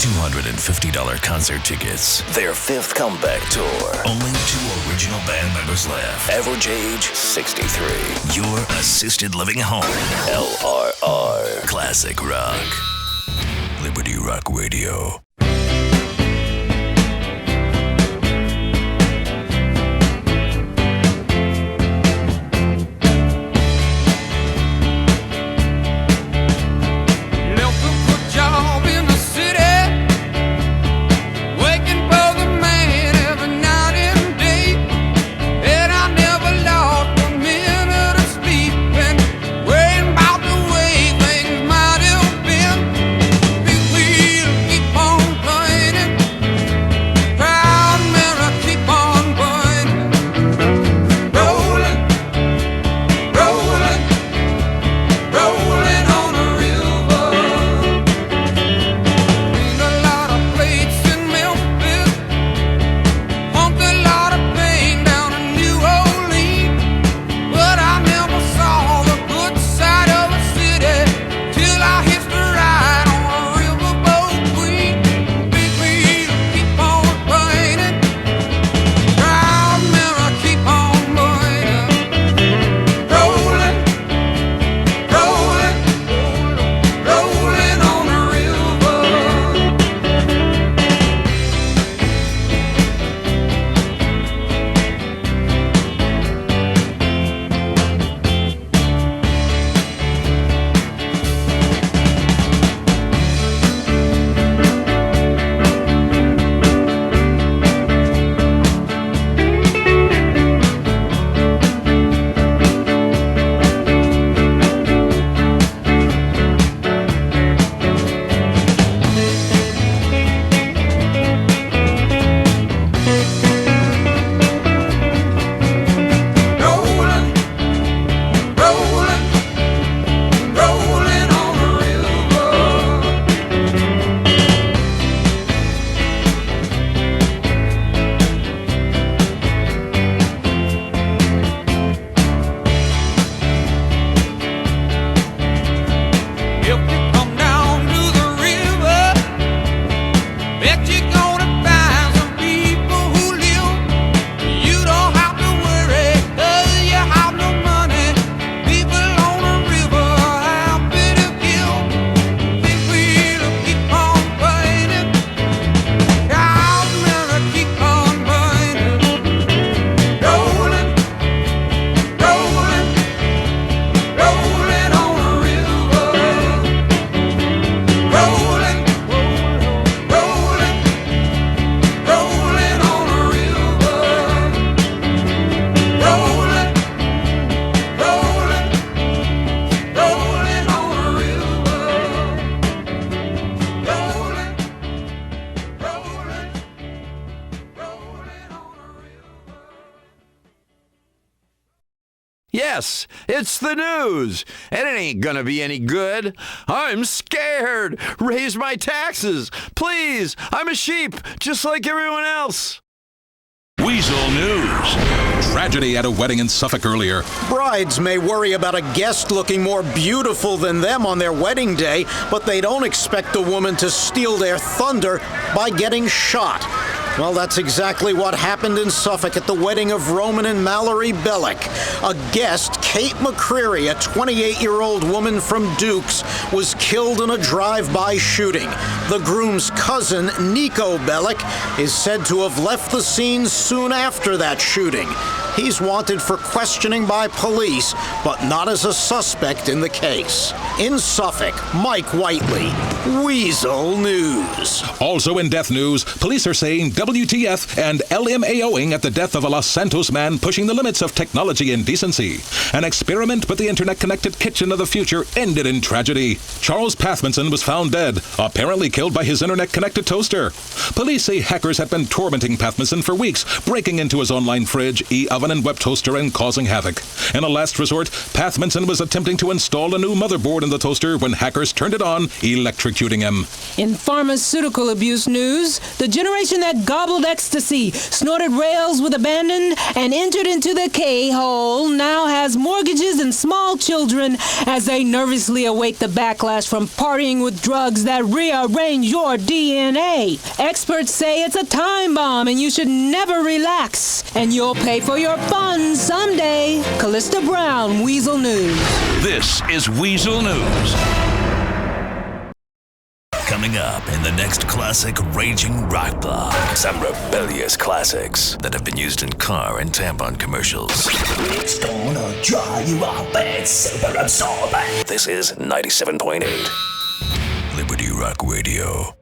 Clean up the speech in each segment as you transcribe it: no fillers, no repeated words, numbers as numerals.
$250 concert tickets. Their fifth comeback tour. Only 2 original band members left. Average age 63. Your assisted living home. LRR. Classic rock. Liberty Rock Radio. Yes, it's the news, and it ain't gonna be any good. I'm scared. Raise my taxes. Please, I'm a sheep, just like everyone else. Weasel News. Tragedy at a wedding in Suffolk earlier. Brides may worry about a guest looking more beautiful than them on their wedding day, but they don't expect the woman to steal their thunder by getting shot. Well, that's exactly what happened in Suffolk at the wedding of Roman and Mallory Bellick. A guest, Kate McCreary, a 28-year-old woman from Dukes, was killed in a drive-by shooting. The groom's cousin, Nico Bellick, is said to have left the scene soon after that shooting. He's wanted for questioning by police, but not as a suspect in the case. In Suffolk, Mike Whiteley, Weasel News. Also in death news, police are saying WTF and LMAOing at the death of a Los Santos man pushing the limits of technology and decency. An experiment with the internet-connected kitchen of the future ended in tragedy. Charles Pathmanson was found dead, apparently killed by his internet-connected toaster. Police say hackers had been tormenting Pathmanson for weeks, breaking into his online fridge, oven and web toaster and causing havoc. In a last resort, Pathmanson was attempting to install a new motherboard in the toaster when hackers turned it on, electrocuting him. In pharmaceutical abuse news, the generation that gobbled ecstasy, snorted rails with abandon, and entered into the K-hole now has mortgages and small children as they nervously await the backlash from partying with drugs that rearrange your DNA. Experts say it's a time bomb and you should never relax. And you'll pay for your fun someday. Callista Brown, Weasel News. This is Weasel News. Coming up in the next classic Raging Rock Block, some rebellious classics that have been used in car and tampon commercials. It's gonna dry you up and super absorbent. This is 97.8 Liberty Rock Radio.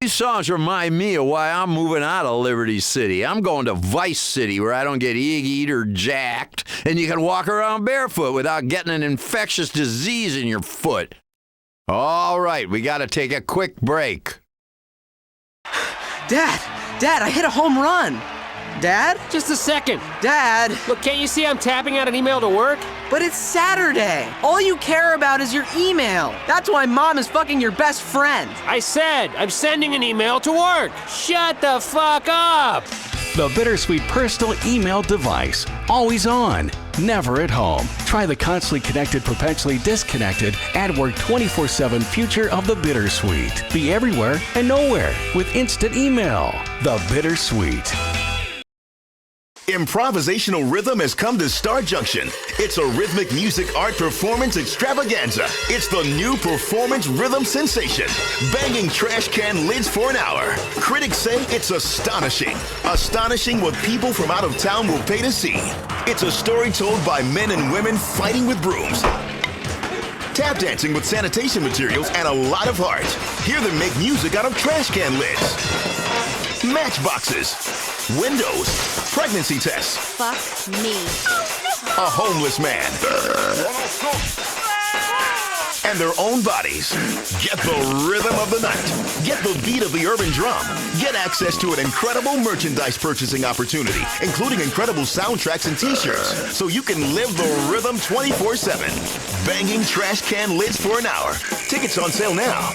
These songs remind me of why I'm moving out of Liberty City. I'm going to Vice City where I don't get egg-eat or jacked, and you can walk around barefoot without getting an infectious disease in your foot. All right, we got to take a quick break. Dad, I hit a home run. Dad? Just a second. Dad. Look, can't you see I'm tapping out an email to work? But it's Saturday. All you care about is your email. That's why Mom is fucking your best friend. I said I'm sending an email to work. Shut the fuck up. The Bittersweet personal email device. Always on, never at home. Try the constantly connected, perpetually disconnected, at work 24/7 future of the Bittersweet. Be everywhere and nowhere with instant email. The Bittersweet. Improvisational rhythm has come to Star Junction. It's a rhythmic music art performance extravaganza. It's the new performance rhythm sensation. Banging trash can lids for an hour. Critics say it's astonishing. Astonishing what people from out of town will pay to see. It's a story told by men and women fighting with brooms, tap dancing with sanitation materials, and a lot of heart. Hear them make music out of trash can lids, matchboxes, windows, pregnancy tests. Fuck me. A homeless man. And their own bodies. Get the rhythm of the night. Get the beat of the urban drum. Get access to an incredible merchandise purchasing opportunity, including incredible soundtracks and t-shirts, so you can live the rhythm 24/7. Banging trash can lids for an hour. Tickets on sale now.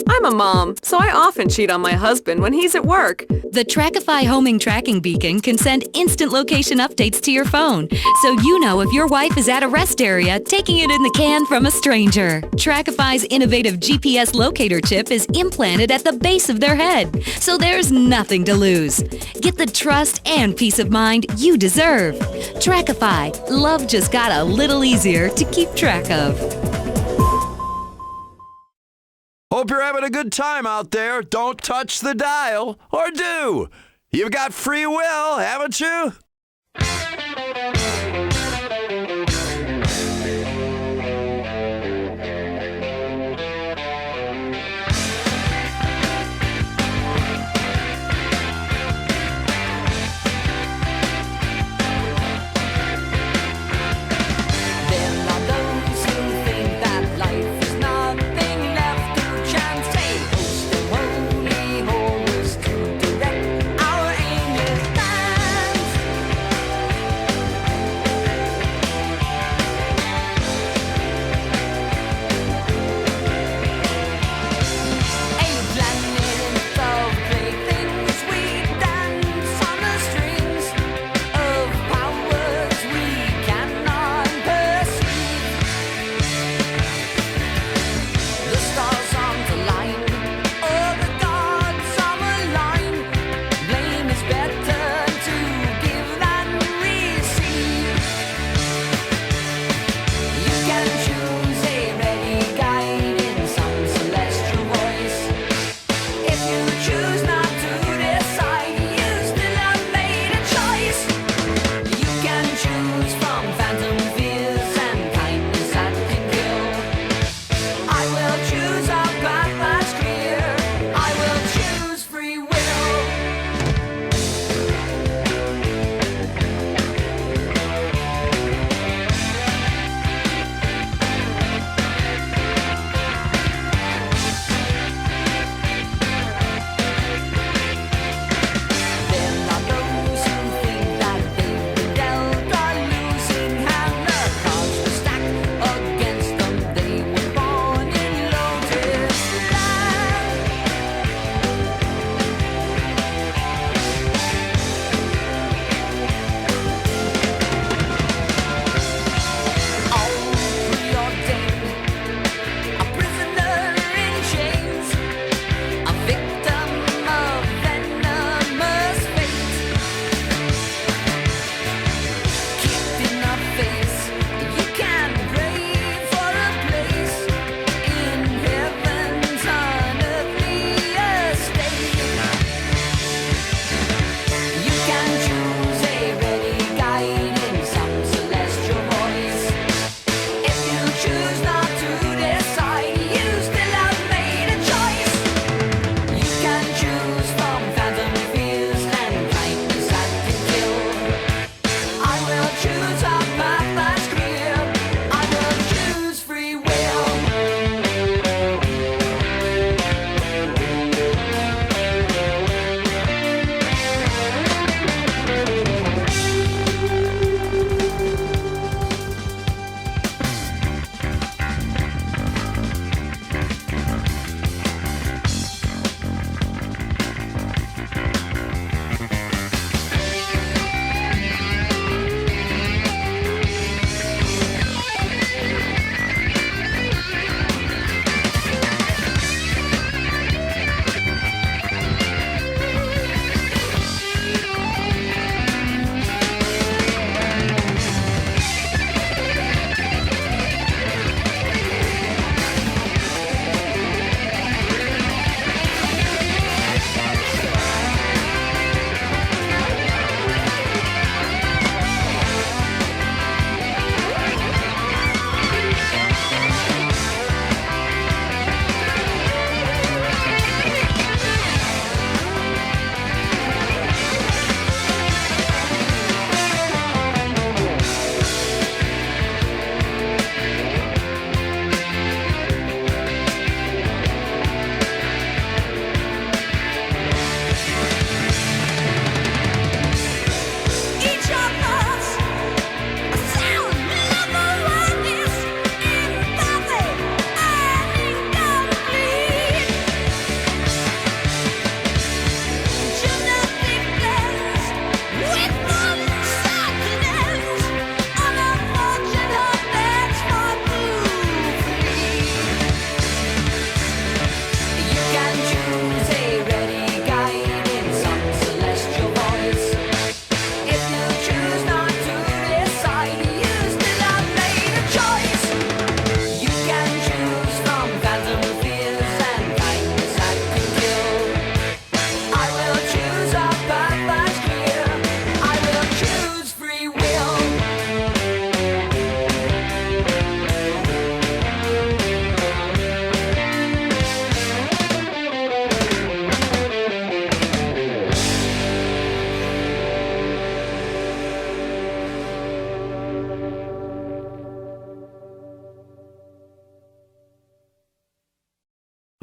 I'm a mom, so I often cheat on my husband when he's at work. The Trackify homing tracking beacon can send instant location updates to your phone, so you know if your wife is at a rest area taking it in the can from a stranger. Trackify's innovative GPS locator chip is implanted at the base of their head, so there's nothing to lose. Get the trust and peace of mind you deserve. Trackify, love just got a little easier to keep track of. Hope you're having a good time out there. Don't touch the dial, or do. You've got free will, haven't you?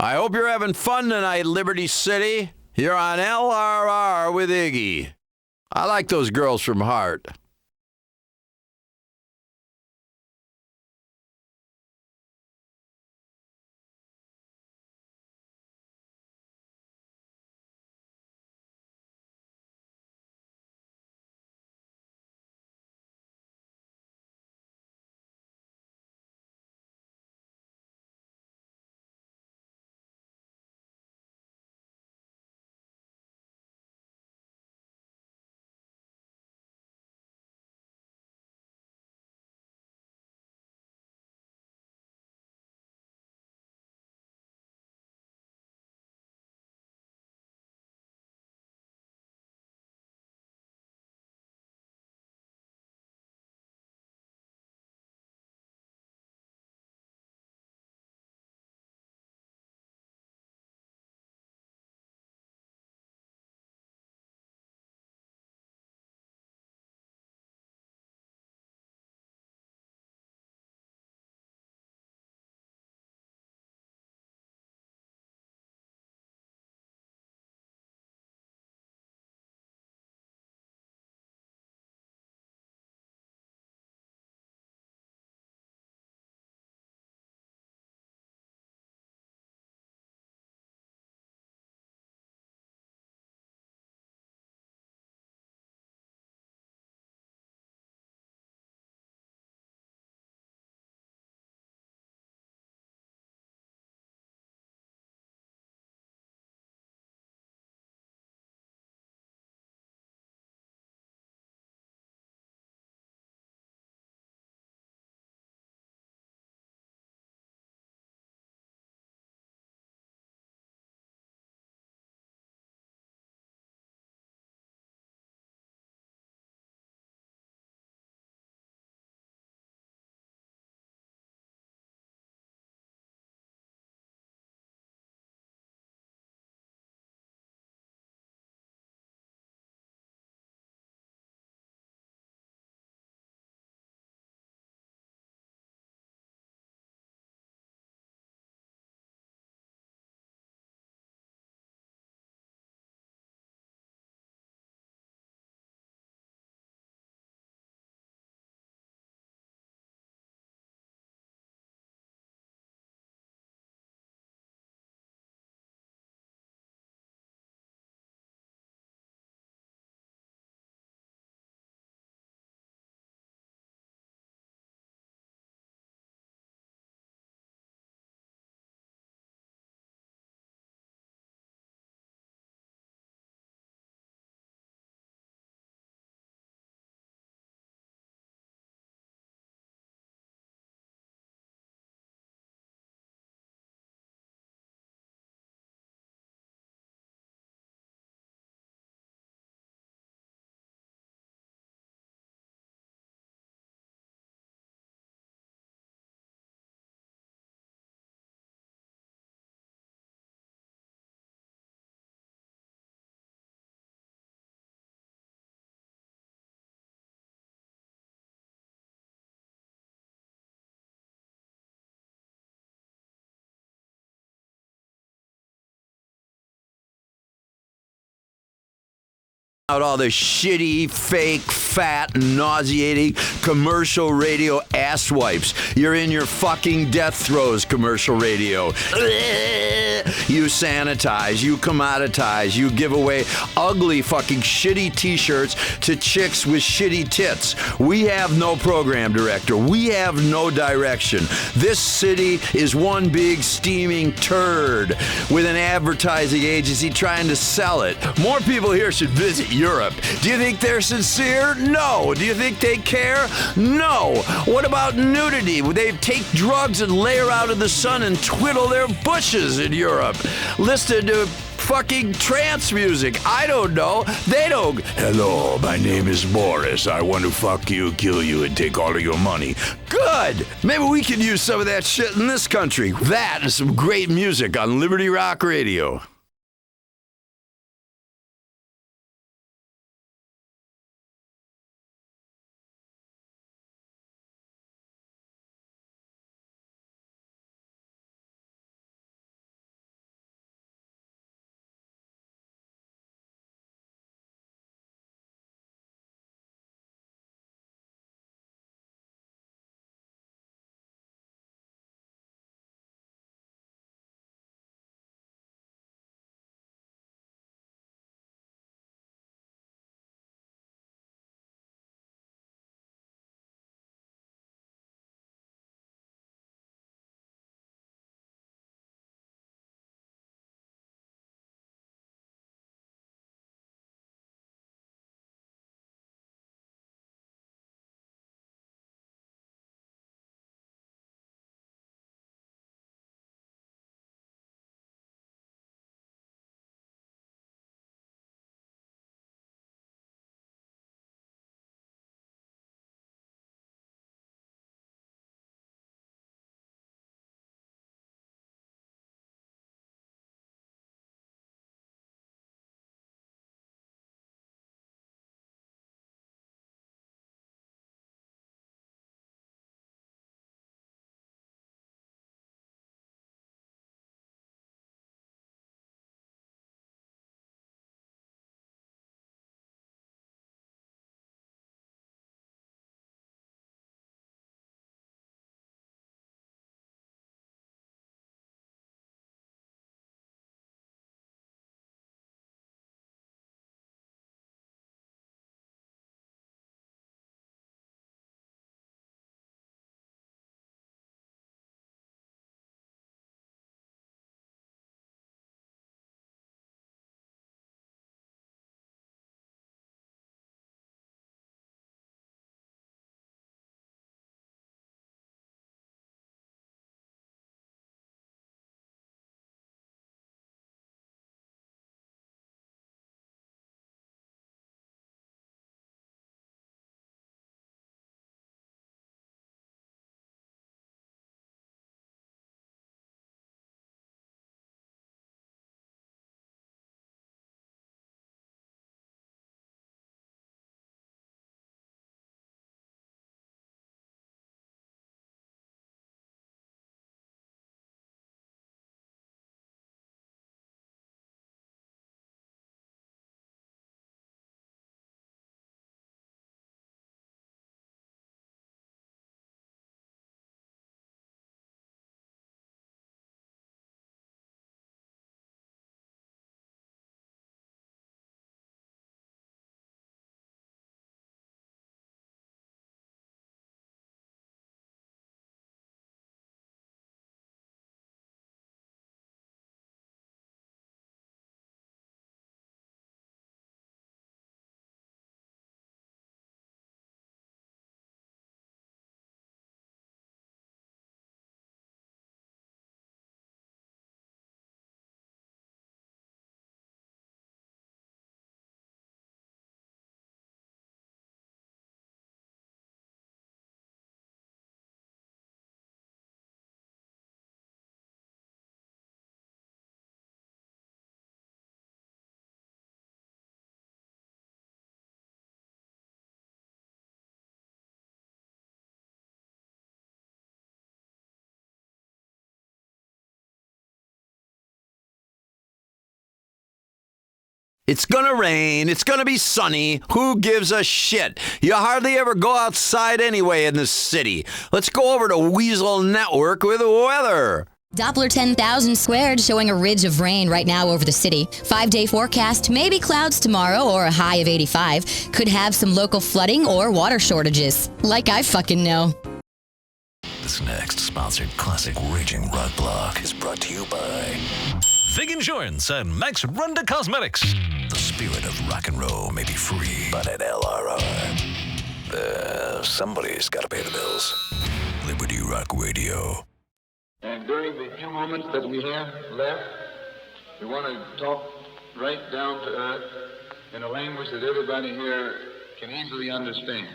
I hope you're having fun tonight, Liberty City. You're on LRR with Iggy. I like those girls from Heart. Out all the shitty, fake, fat, nauseating commercial radio ass wipes. You're in your fucking death throes, commercial radio. You sanitize, you commoditize, you give away ugly fucking shitty t-shirts to chicks with shitty tits. We have no program director. We have no direction. This city is one big steaming turd with an advertising agency trying to sell it. More people here should visit Europe. Do you think they're sincere? No. Do you think they care? No. What about nudity? They take drugs and lay around in the sun and twiddle their bushes in Europe. Listen to fucking trance music. I don't know. They don't. Hello, my name is Boris. I want to fuck you, kill you, and take all of your money. Good. Maybe we can use some of that shit in this country. That and some great music on Liberty Rock Radio. It's gonna rain. It's gonna be sunny. Who gives a shit? You hardly ever go outside anyway in the city. Let's go over to Weasel Network with weather. Doppler 10,000 squared showing a ridge of rain right now over the city. 5-day forecast, maybe clouds tomorrow or a high of 85. Could have some local flooding or water shortages. Like I fucking know. This next sponsored classic raging rock block is brought to you by Vig Insurance and Max Runda Cosmetics. The spirit of rock and roll may be free, but at LRR, somebody's got to pay the bills. Liberty Rock Radio. And during the few moments that we have left, we want to talk right down to earth in a language that everybody here can easily understand.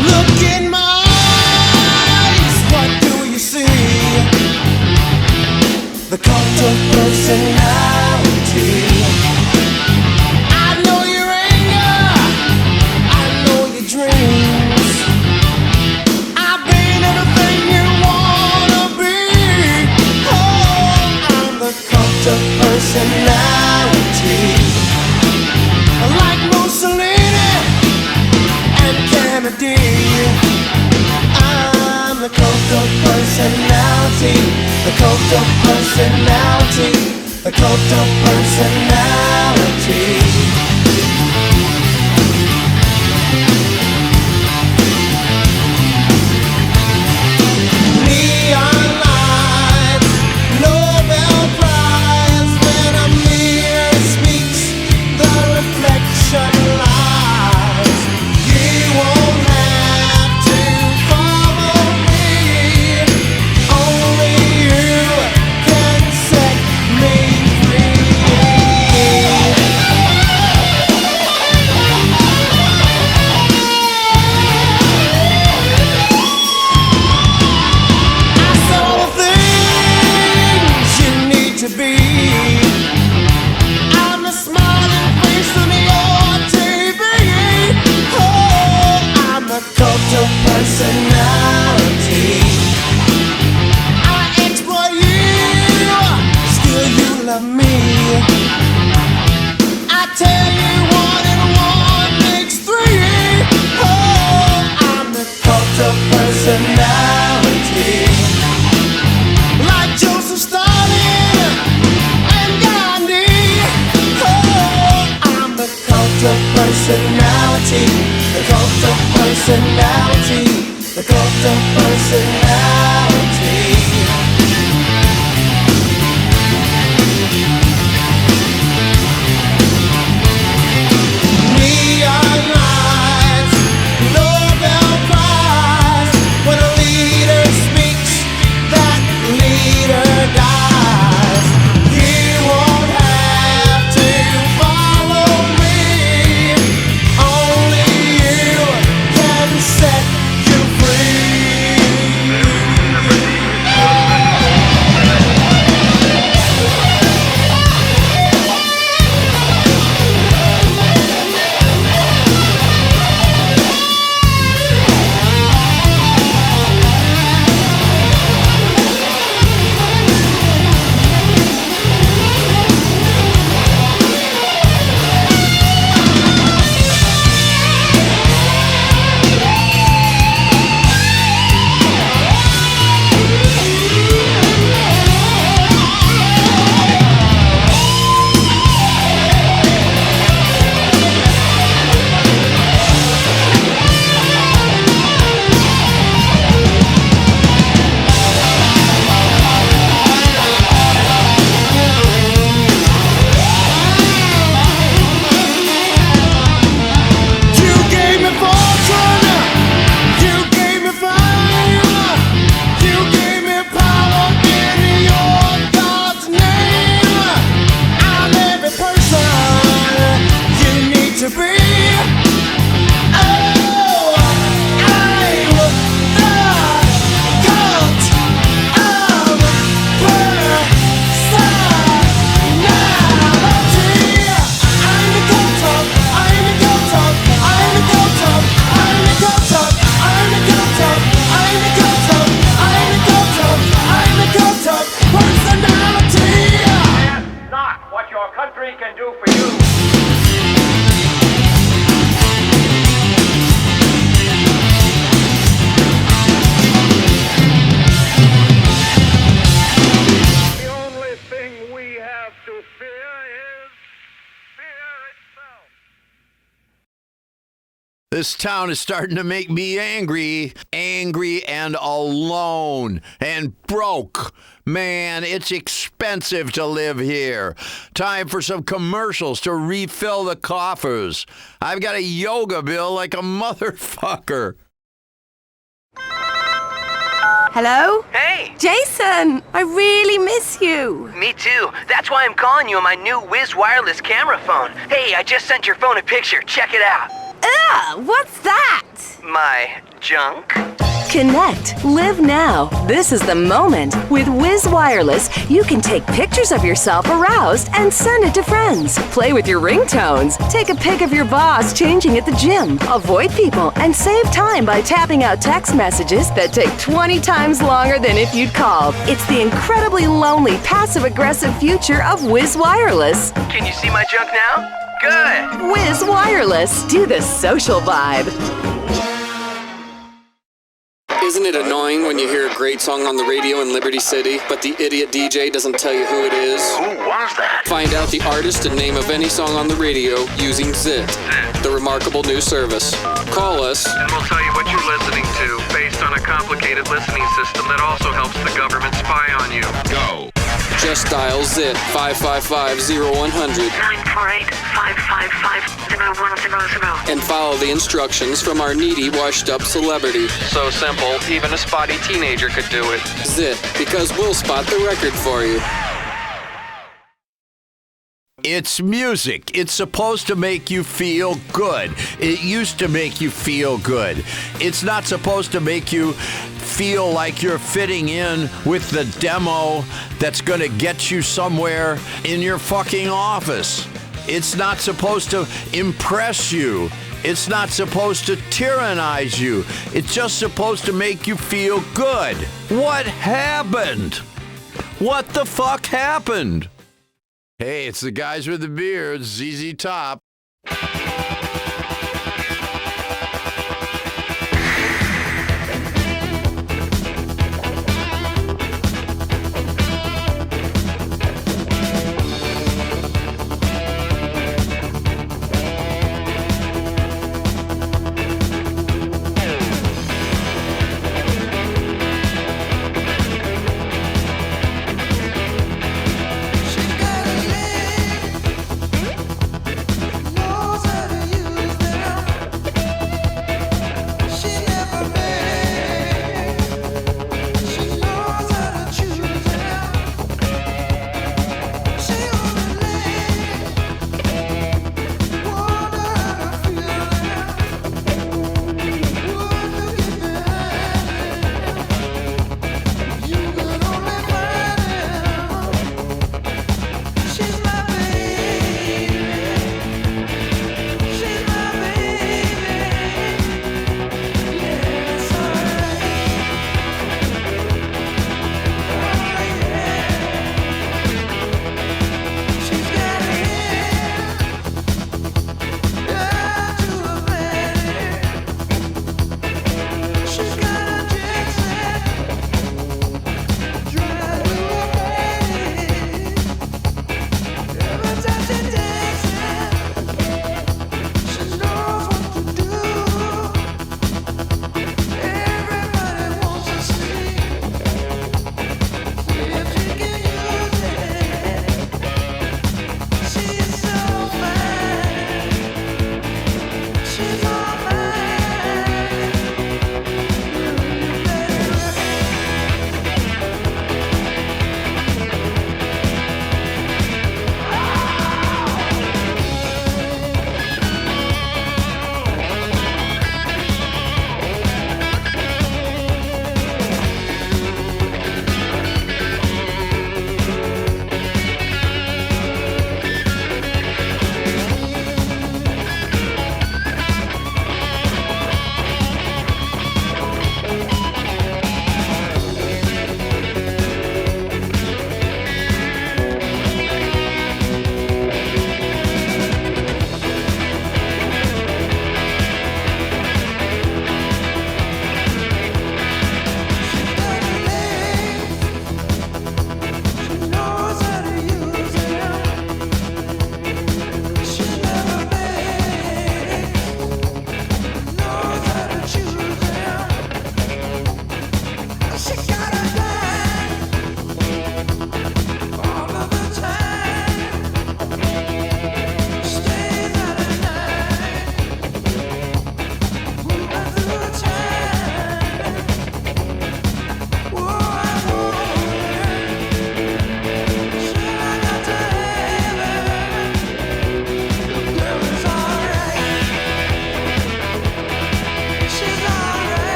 Look in my the cult of personality. I know your anger, I know your dreams. I've been everything you wanna be. Oh, I'm the cult of personality. Like Mussolini and Kennedy, I'm the cult of personality. The cult of personality, the cult of personality. Neon lights, Nobel Prize. When a mirror speaks, the reflection lies. You won't have to follow me. Only you can set me free. I saw the things you need to be. I'm the smiling face on your TV. Oh, I'm the cult of personality. I exploit you, still you love me. I tell you 1 and 1 makes 3. Oh, I'm the cult of personality. Like Joseph Stalin and Gandhi. Oh, I'm the cult of personality. The cult of personality. The cult of personality. Neon lights, Nobel Prize. When a leader speaks, that leader dies. You won't have to follow me. Only you can set you free. This town is starting to make me angry. Angry and alone and broke. Man, it's expensive to live here. Time for some commercials to refill the coffers. I've got a yoga bill like a motherfucker. Hello? Hey! Jason, I really miss you. Me too. That's why I'm calling you on my new Wiz wireless camera phone. Hey, I just sent your phone a picture. Check it out. Ugh, what's that? My junk? Connect. Live now. This is the moment. With Wiz Wireless, you can take pictures of yourself aroused and send it to friends. Play with your ringtones. Take a pic of your boss changing at the gym. Avoid people and save time by tapping out text messages that take 20 times longer than if you'd called. It's the incredibly lonely, passive-aggressive future of Wiz Wireless. Can you see my junk now? Good. Wiz Wireless. Do the social vibe. Isn't it annoying when you hear a great song on the radio in Liberty City, but the idiot DJ doesn't tell you who it is? Who was that? Find out the artist and name of any song on the radio using Zit, the remarkable new service. Call us, and we'll tell you what you're listening to, based on a complicated listening system that also helps the government spy on you. Go. Just dial ZIT 555-0100 948-555-0100 and follow the instructions from our needy, washed-up celebrity. So simple, even a spotty teenager could do it. ZIT, because we'll spot the record for you. It's music. It's supposed to make you feel good. It used to make you feel good. It's not supposed to make you feel like you're fitting in with the demo that's going to get you somewhere in your fucking office. It's not supposed to impress you. It's not supposed to tyrannize you. It's just supposed to make you feel good. What happened? What the fuck happened? Hey, it's the guys with the beards, ZZ Top.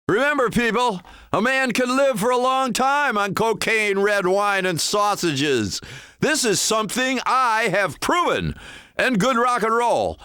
Remember, people, a man can live for a long time on cocaine, red wine, and sausages. This is something I have proven. And good rock and roll.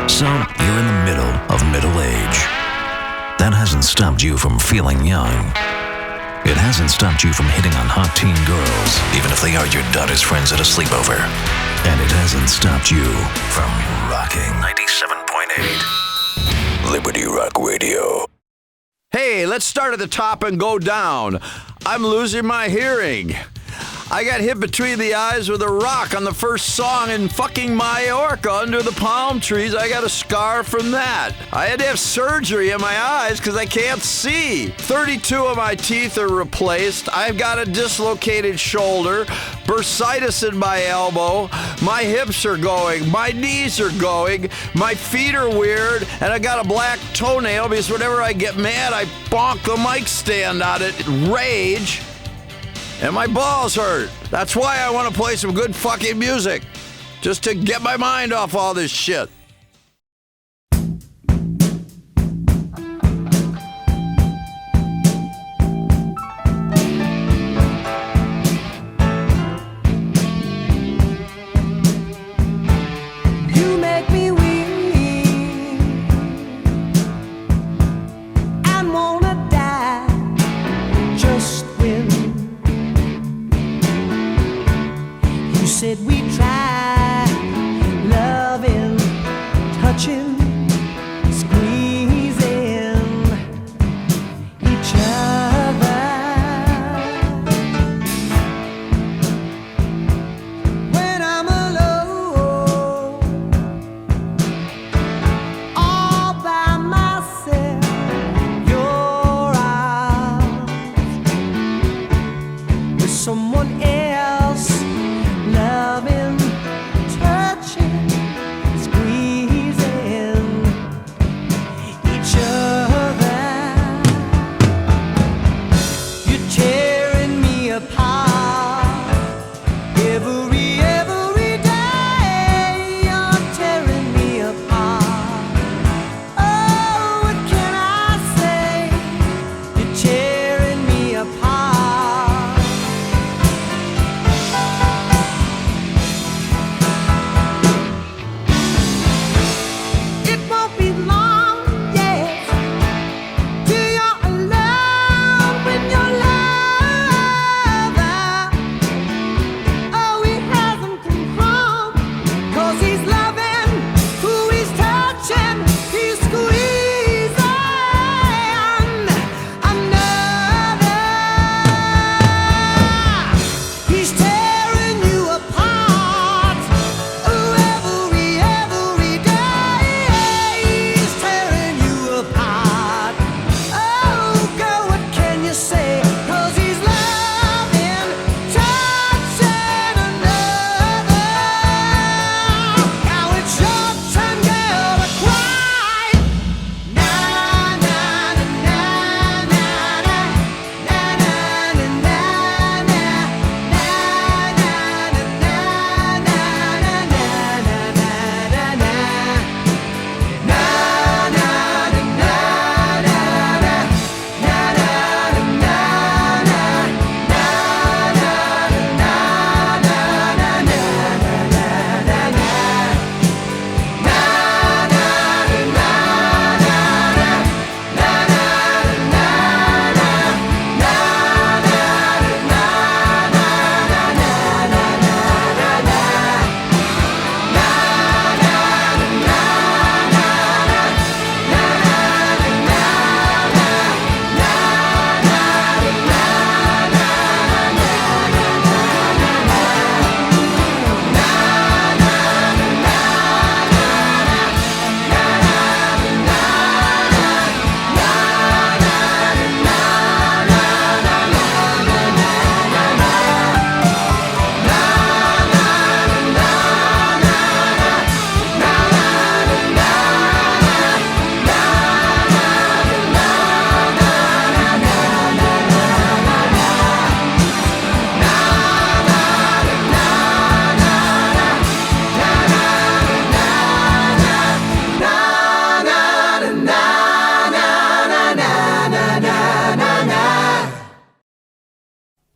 So you're in the middle of middle age. that hasn't stopped you from feeling young. It hasn't stopped you from hitting on hot teen girls, even if they are your daughter's friends at a sleepover. And it hasn't stopped you from rocking 97.8 Liberty Rock Radio. Hey, let's start at the top and go down. I'm losing my hearing. I got hit between the eyes with a rock on the first song in fucking Majorca under the palm trees. I got a scar from that. I had to have surgery in my eyes because I can't see. 32 of my teeth are replaced. I've got a dislocated shoulder, bursitis in my elbow. My hips are going. My knees are going. My feet are weird. And I got a black toenail because whenever I get mad, I bonk the mic stand on it. Rage. And my balls hurt. That's why I want to play some good fucking music. Just to get my mind off all this shit. You make me weak and wanna die just when you said we try loving, touching, squeezing each other. When I'm alone, all by myself, your arms with someone else. Loving, touching, squeezing each other. You're tearing me apart every day. You're tearing me apart. Oh, what can I say? You're tearing me apart. It won't be long, yes, till you're alone with your lover. Oh, he hasn't come home, 'cause he's loving who he's touching. He's squeezing another. He's tearing you apart. Oh, every day. He's tearing you apart. Oh, girl, what can you say? 'Cause he's loving, touching another. Now it's your turn, girl, to cry. Na na na na na na na na na na na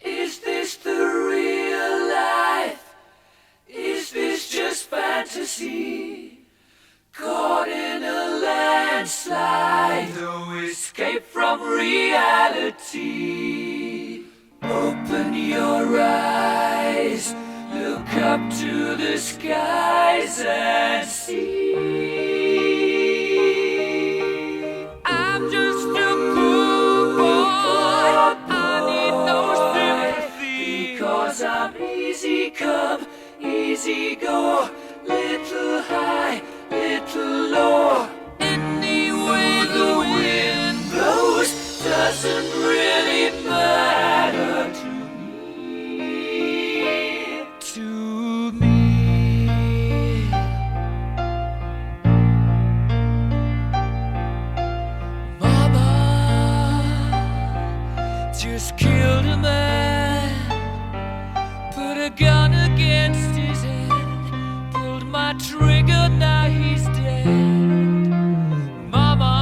Is this the real life? Is this just fantasy? Caught in a landslide, though it's escape from reality. Open your eyes, look up to the skies and see. I'm just a poor boy, I need no sympathy, because I'm easy come, easy go, little high, little low. Any way the wind blows doesn't really matter to me. To me. Mama just killed a man, put a gun against his head, pulled my trigger, now he's dead. Mama,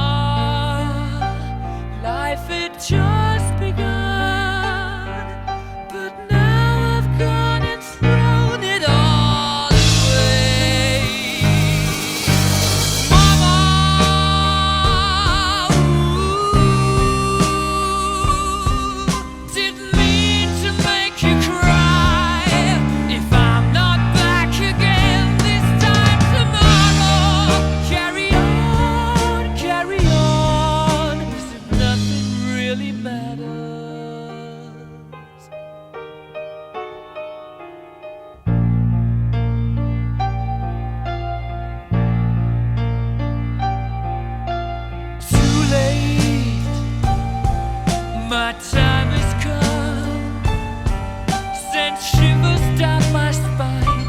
life had just begun, but now I've gone and thrown it all away. Mama, didn't mean to make you cry. If I'm not back again this time tomorrow, carry on, as if nothing really matters. Too late, my time has come, sent shivers down my spine,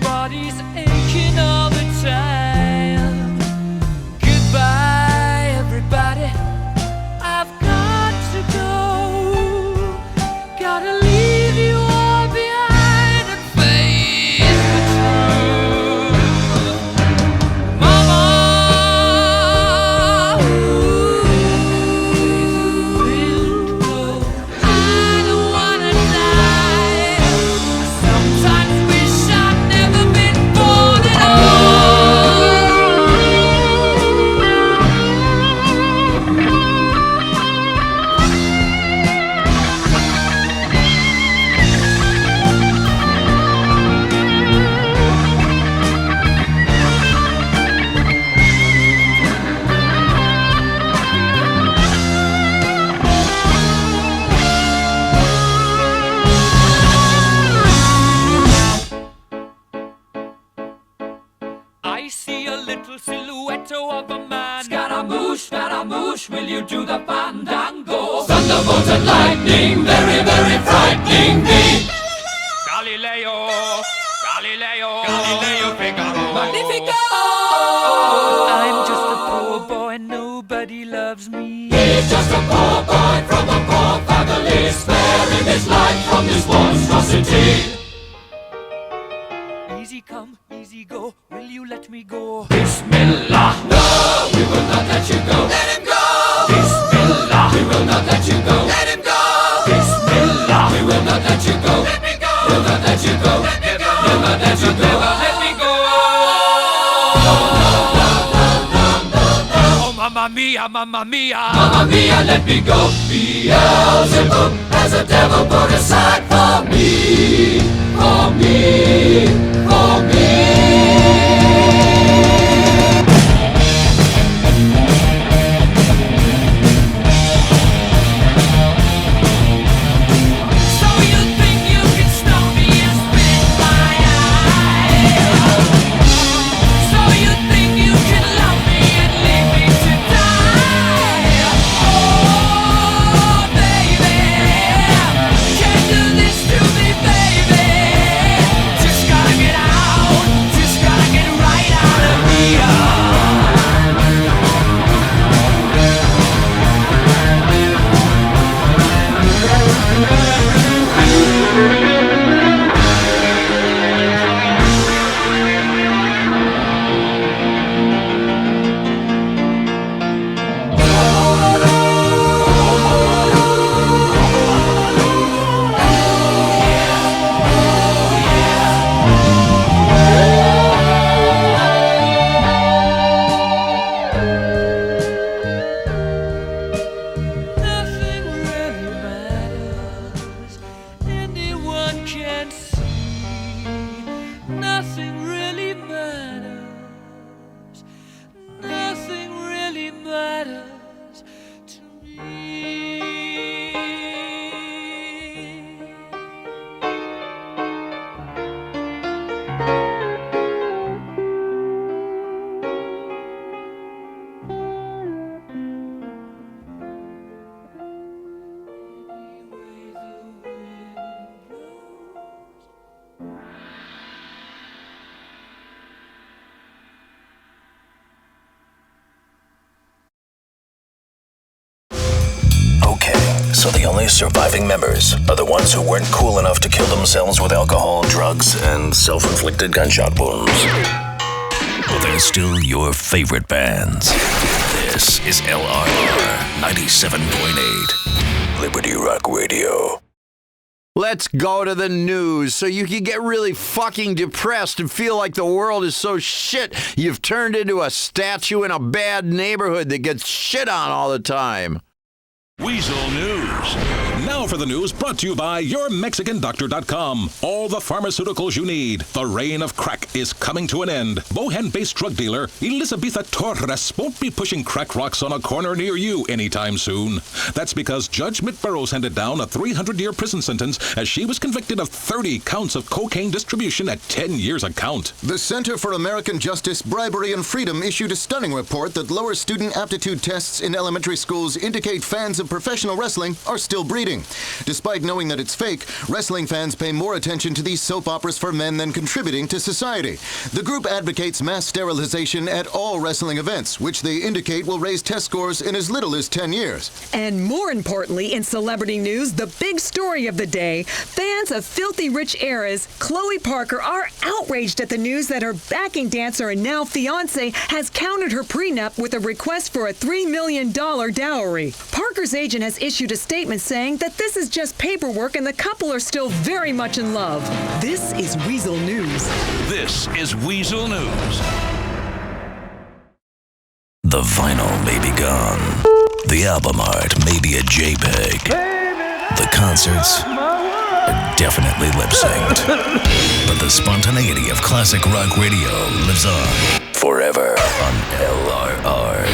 body's aching all the time. Goodbye, everybody, I've got to go, gotta leave you all behind and face the truth. Mama, I don't wanna die. Sometimes wish I'd never been born at I see a little silhouette of a man. Scaramouche, will you do the fandango? Thunderbolt and lightning, very, very frightening me. Galileo, Figaro. Magnifico! I'm just a poor boy, nobody loves me. He's just a poor boy from a poor family, sparing his life from this monstrosity. Easy come, easy go, will you let me go? Bismillah! No, we will not let you go. Let him go! Bismillah! We will not let you go. Let him go! Bismillah! We will not let you go. Let me go! We'll not let you go. Let me go! We'll not let you go. Never let me go! Oh, mamma mia, mamma mia! Mamma mia, let me go! Beelzebub has a devil put aside for me! For me! For me! So you think you can stop me and spit my eye? So you think you can love me and leave me to die? Oh, baby, can't do this to me, baby. nothing really matters. Nothing really matters to me. So the only surviving members are the ones who weren't cool enough to kill themselves with alcohol, drugs, and self-inflicted gunshot wounds. But they're still your favorite bands. This is LRR 97.8, Liberty Rock Radio. Let's go to the news so you can get really fucking depressed and feel like the world is so shit you've turned into a statue in a bad neighborhood that gets shit on all the time. Weasel News. Now for the news brought to you by YourMexicanDoctor.com. All the pharmaceuticals you need. The reign of crack is coming to an end. Bohan-based drug dealer Elizabetha Torres won't be pushing crack rocks on a corner near you anytime soon. That's because Judge Mitt Burrows handed down a 300-year prison sentence as she was convicted of 30 counts of cocaine distribution at 10 years a count. The Center for American Justice, Bribery, and Freedom issued a stunning report that lower student aptitude tests in elementary schools indicate fans of professional wrestling are still breeding. Despite knowing that it's fake, wrestling fans pay more attention to these soap operas for men than contributing to society. The group advocates mass sterilization at all wrestling events, which they indicate will raise test scores in as little as 10 years. And more importantly, in celebrity news, the big story of the day, fans of Filthy Rich Era's Chloe Parker are outraged at the news that her backing dancer and now fiancé has countered her prenup with a request for a $3 million dowry. Parker's agent has issued a statement saying that this is just paperwork and the couple are still very much in love. This is Weasel News. This is Weasel News. The vinyl may be gone. The album art may be a JPEG. The concerts are definitely lip-synced. But the spontaneity of classic rock radio lives on forever on LRR.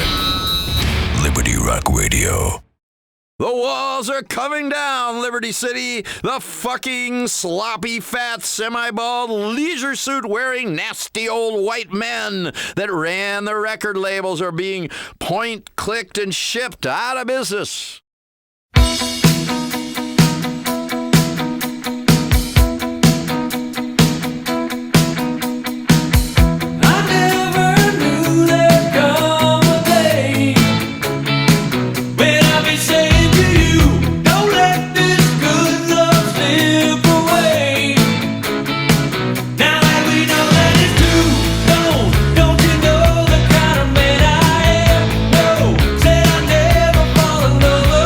Liberty Rock Radio. The walls are coming down, Liberty City. The fucking sloppy, fat, semi-bald, leisure suit wearing nasty old white men that ran the record labels are being point-clicked and shipped out of business. Never fall in love.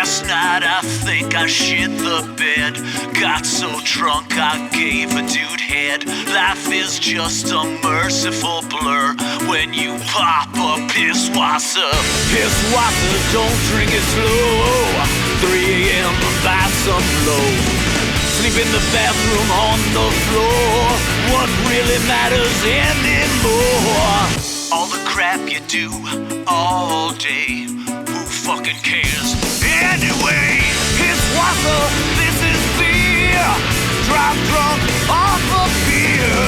Last night I think I shit the bed. Got so drunk I gave a dude head. Life is just a merciful blur when you pop a piss wasser. Piss wasser, don't drink it slow. 3 a.m. buy some low. Sleep in the bathroom on the floor. What really matters anymore? All the crap you do all day. Who fucking cares? Anyway, piss wasser, this is beer. Drive drunk off of beer.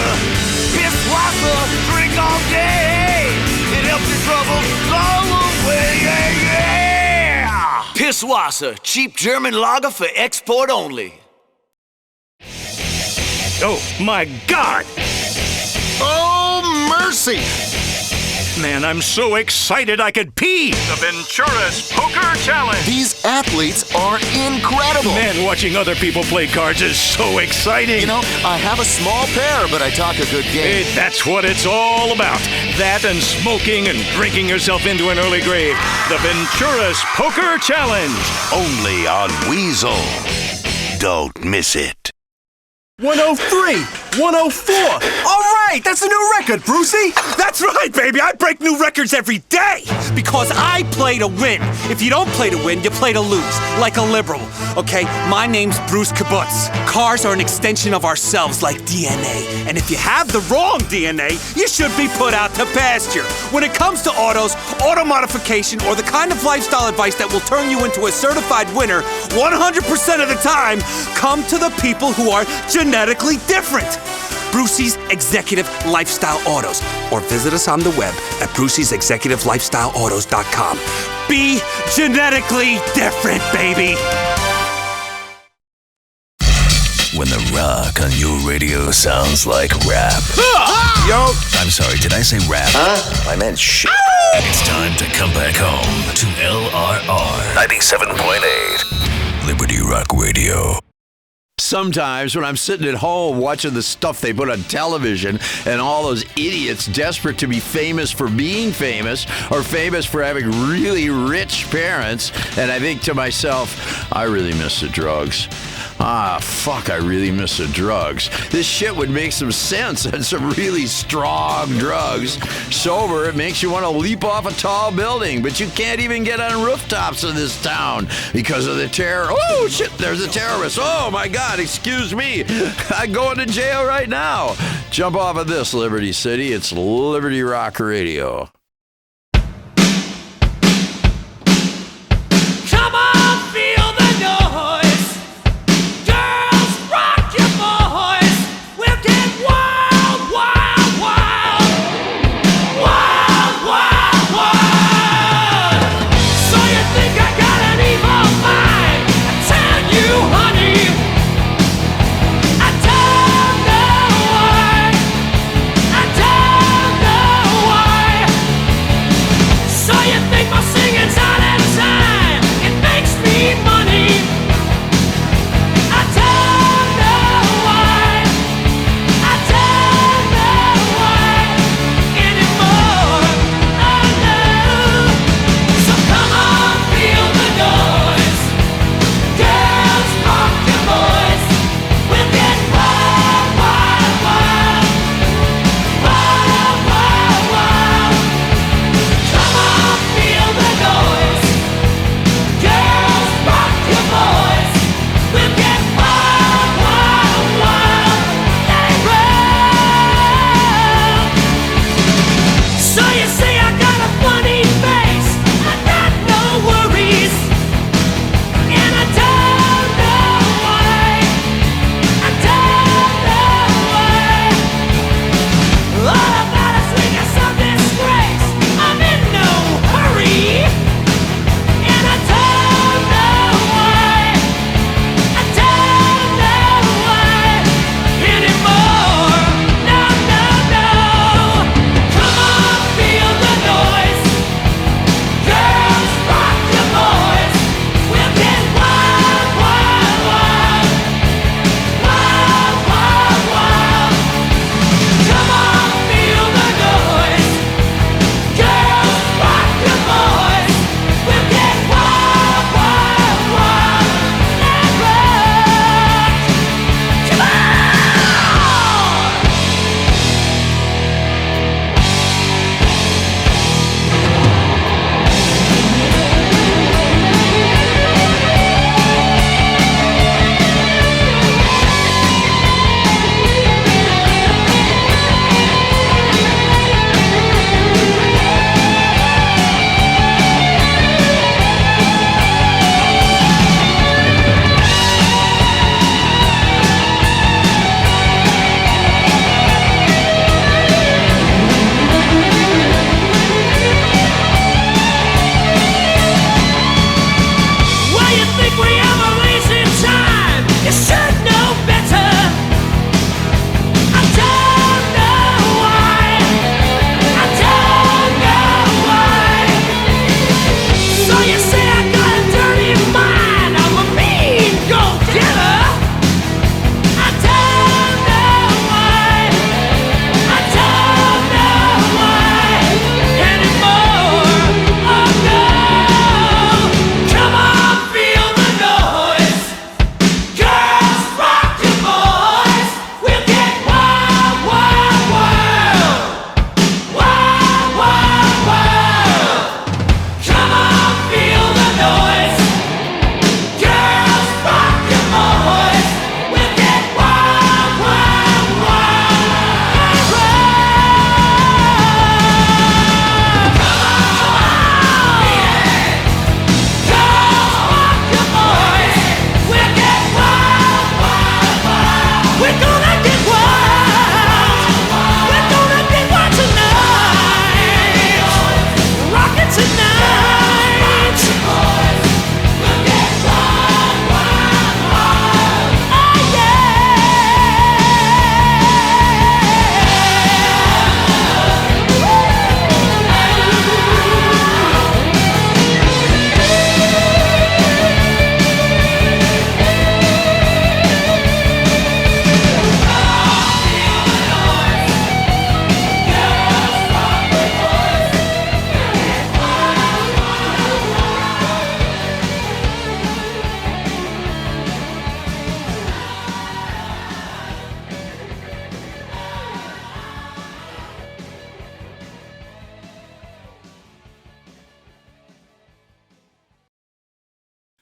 Piss wasser, drink all day. It helps your troubles go away. Yeah, yeah. Piss wasser, cheap German lager for export only. Oh my God! Oh, mercy! Man, I'm so excited I could pee! The Ventura's Poker Challenge! These athletes are incredible! Man, watching other people play cards is so exciting! You know, I have a small pair, but I talk a good game. That's what it's all about. That and smoking and drinking yourself into an early grave. The Ventura's Poker Challenge! Only on Weasel. Don't miss it. 103, 104. All right, that's a new record, Brucey. That's right, baby. I break new records every day. Because I play to win. If you don't play to win, you play to lose, like a liberal. Okay, my name's Bruce Kibbutz. Cars are an extension of ourselves, like DNA. And if you have the wrong DNA, you should be put out to pasture. When it comes to autos, auto modification, or the kind of lifestyle advice that will turn you into a certified winner, 100% of the time, come to the people who are genetically different. Brucey's Executive Lifestyle Autos. Or visit us on the web at bruceysexecutivelifestyleautos.com. Be genetically different, baby. When the rock on your radio sounds like rap. Yo! I'm sorry, did I say rap? I meant shit. It's time to come back home to LRR 97.8 Liberty Rock Radio. Sometimes when I'm sitting at home watching the stuff they put on television and all those idiots desperate to be famous for being famous or famous for having really rich parents, and I think to myself, I really miss the drugs. Fuck, I really miss the drugs. This shit would make some sense on some really strong drugs. Sober, it makes you want to leap off a tall building, but you can't even get on rooftops of this town because of the terror. Oh, shit, there's a terrorist. Oh, my God, excuse me. I'm going to jail right now. Jump off of this, Liberty City. It's Liberty Rock Radio. Come on, feel the noise. Girls, rock your boys. We'll get wild, wild, wild. Wild, wild, wild. So you think I got an evil mind? I tell you, honey, I don't know why. I don't know why.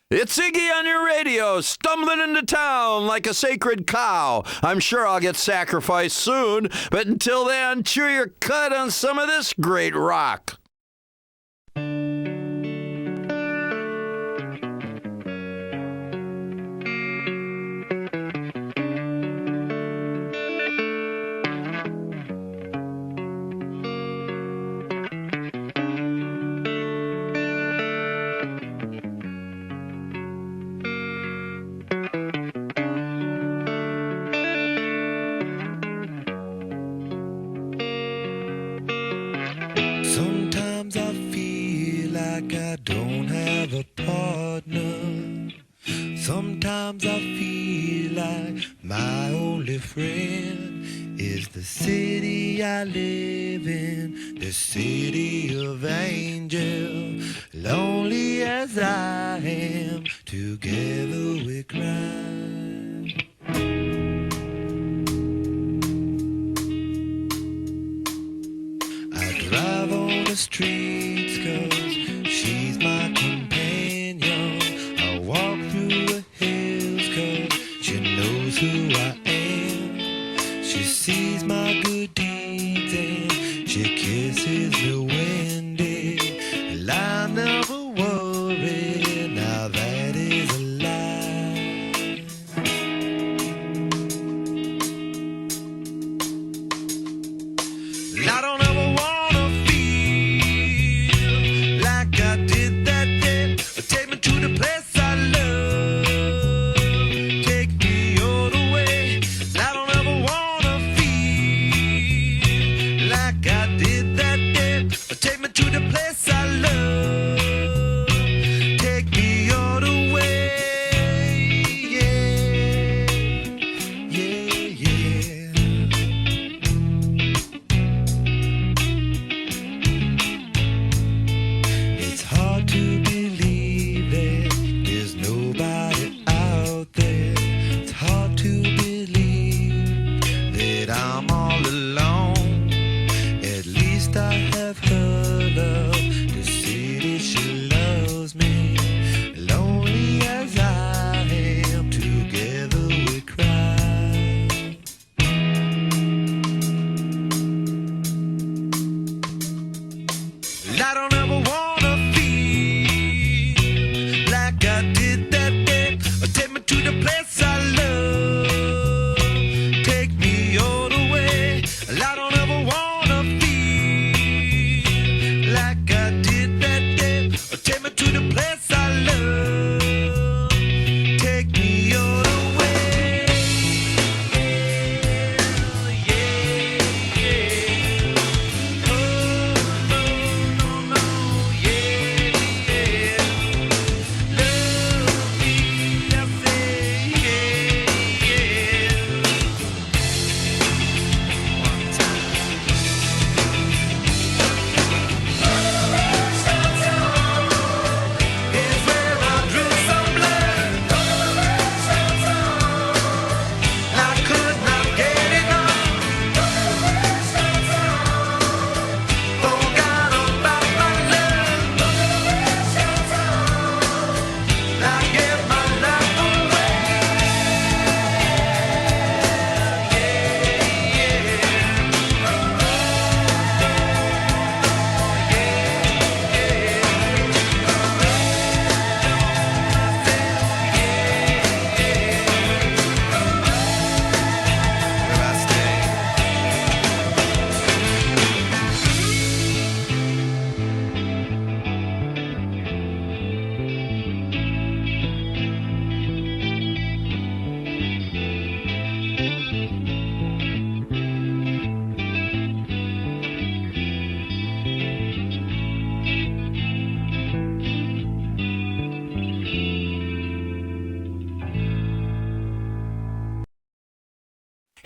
It's Iggy on your radio, stumbling into town like a sacred cow. I'm sure I'll get sacrificed soon, but until then, chew your cud on some of this great rock. Sometimes I feel like I don't have a partner. Sometimes I feel like my only friend is the city I live in, the city of angels. Lonely as I am, together we cry. Drive on the streets 'cause she's my companion. I walk through the hills 'cause she knows who I am. She sees my good deeds and she kisses me windy. And I never worry, now that is a lie. I don't ever want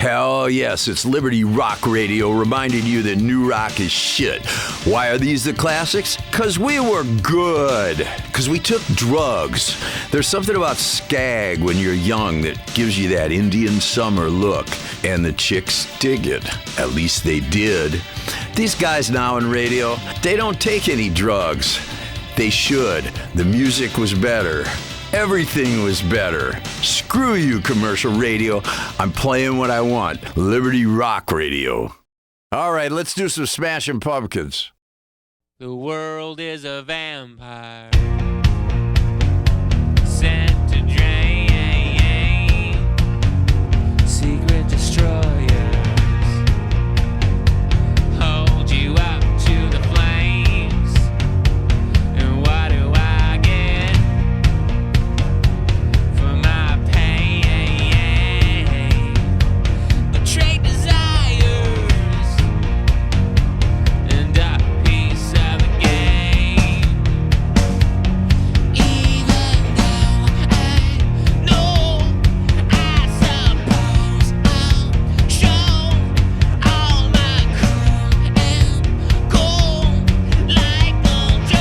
Hell yes, it's Liberty Rock Radio reminding you that new rock is shit. Why are these the classics? Because we were good. Because we took drugs. There's something about skag when you're young that gives you that Indian summer look. And the chicks dig it. At least they did. These guys now in radio, they don't take any drugs. They should. The music was better. everything was better. Screw you, commercial radio. I'm playing what I want. Liberty Rock Radio. All right, let's do some Smashing Pumpkins. The world is a vampire sent to drain. Secret destroyers hold you up to the flames. And what do I get for my pain? Betrayed desires and a piece of the game. Even though I know, I suppose I'll show all my cool and cold like Old Joe.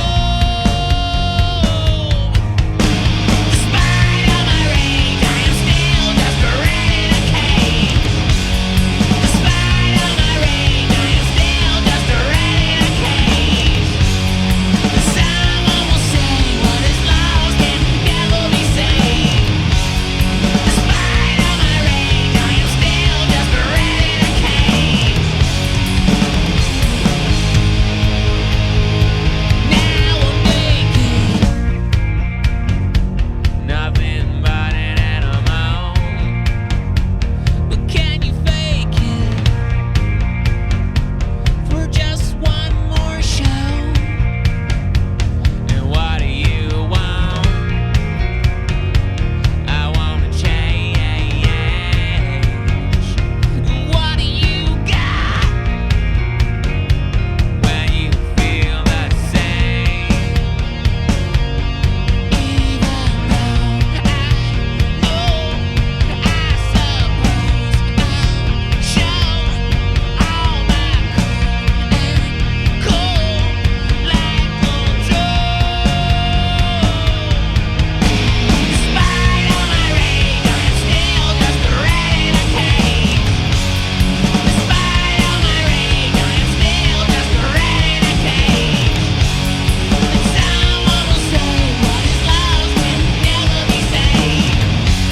Despite all my rage, I am still just a rat in a cage. Despite all my rage, I am still just a rat in a cage. Someone will say what is lost can never be saved. Despite all my rage, I am still just a rat in a cage. Now I'm naked, nothing but an animal. But can you fake it for just one more show? And what do you want? I wanna change. What do you got when you feel the same? Even though I know, I suppose I'll show all my cool like Old Joe. Despite all my rage, I'm still just a rat in a cage. Despite all my rage, I'm still just a rat in a cage. And someone will say what is lost can never be saved.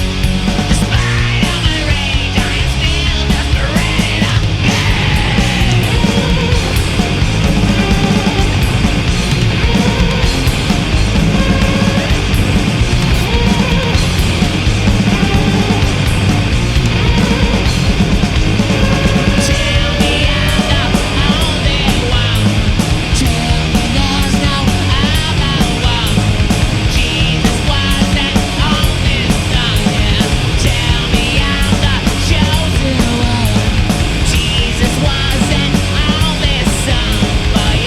Despite all my rage, I am still just a rat in a Tell me I'm the only one. Tell me there's no other one. Jesus wasn't on this song, yeah. Tell me I'm the chosen one. Jesus wasn't on this song, but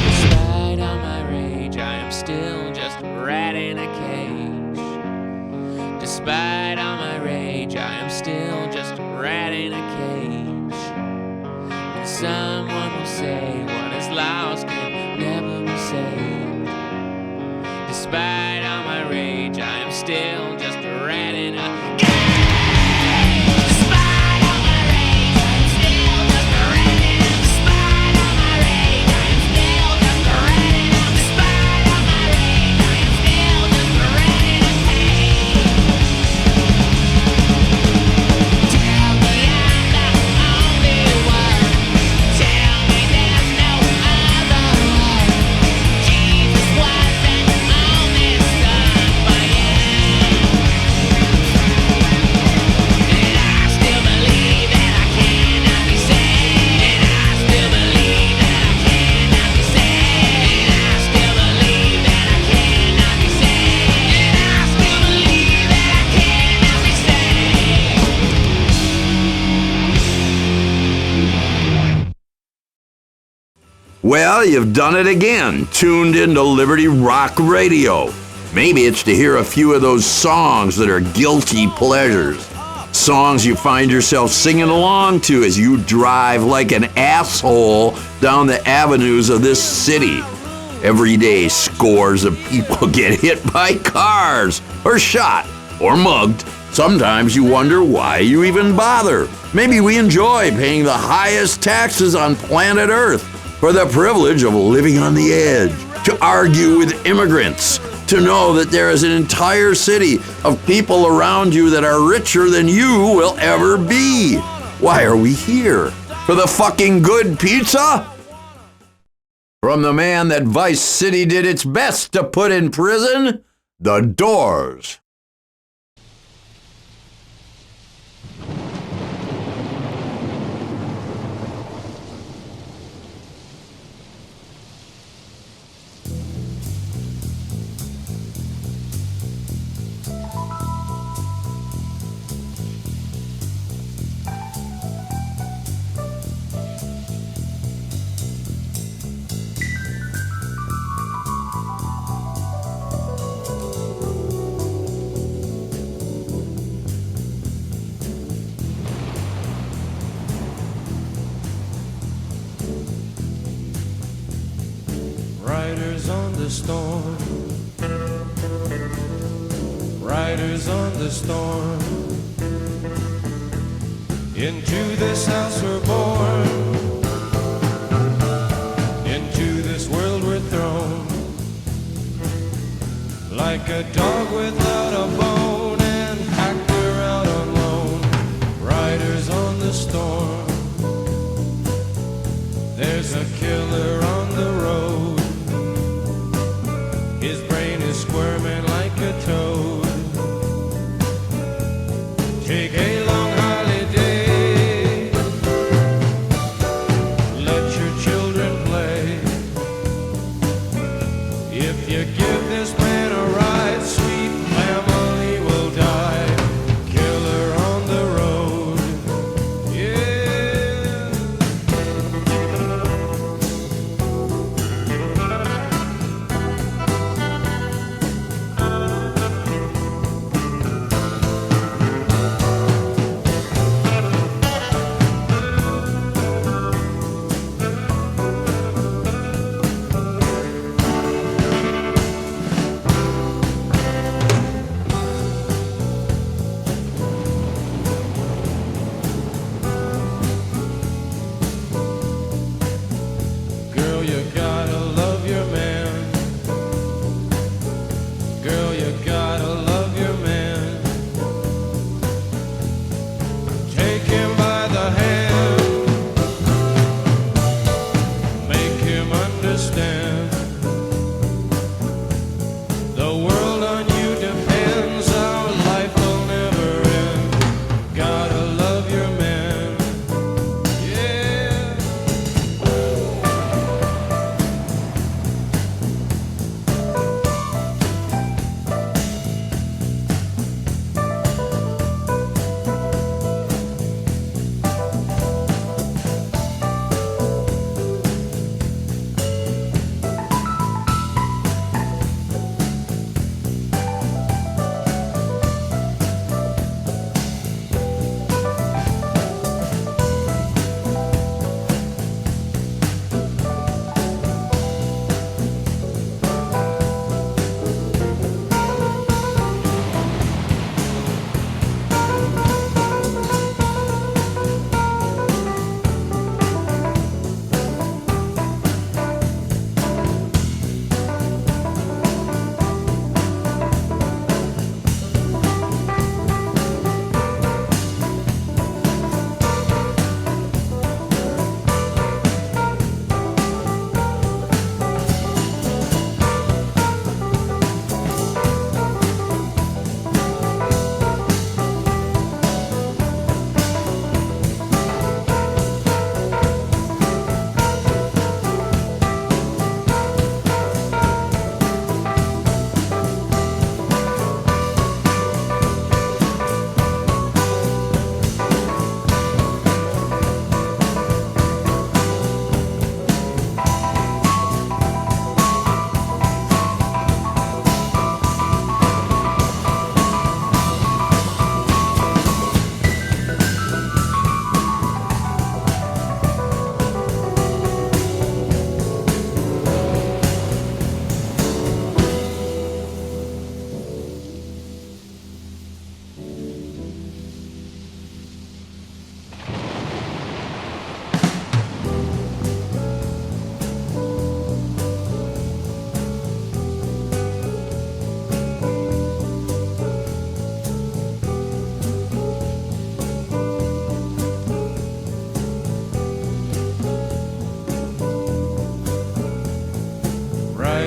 despite all my rage, I am still just a rat in a cage. Despite all my rage, I am still just a rat in a cage. And someone will say what is lost can never be saved. Despite all my rage, I am still just a rat in a cage. Despite all my rage, I am still just a rat in a Despite all my rage, I am still just a rat in a Despite all my rage, I am still just a rat in a cage. Tell me I'm the only one. Tell me there's no other one. Jesus wasn't on this song, but and I still believe that I cannot be saved. And I still believe that I cannot be saved. And I still believe that I cannot be saved. And I still believe that I cannot be saved. Well, you've done it again. Tuned into Liberty Rock Radio. Maybe it's to hear a few of those songs that are guilty pleasures. Songs you find yourself singing along to as you drive like an asshole down the avenues of this city. Every day, scores of people get hit by cars, or shot, or mugged. Sometimes you wonder why you even bother. Maybe we enjoy paying the highest taxes on planet Earth. for the privilege of living on the edge, to argue with immigrants, to know that there is an entire city of people around you that are richer than you will ever be. Why are we here? For the fucking good pizza? From the man that Vice City did its best to put in prison, The Doors. Riders on the storm, riders on the storm. Into this house we're born, into this world we're thrown. Like a dog without a bone and hacked her out on loan. Riders on the storm, there's a killer on the road. His brain is squirming like a toad. Take a long holiday, let your children play. If you give this man a ride, sweet family will die. Killer on the road, yeah.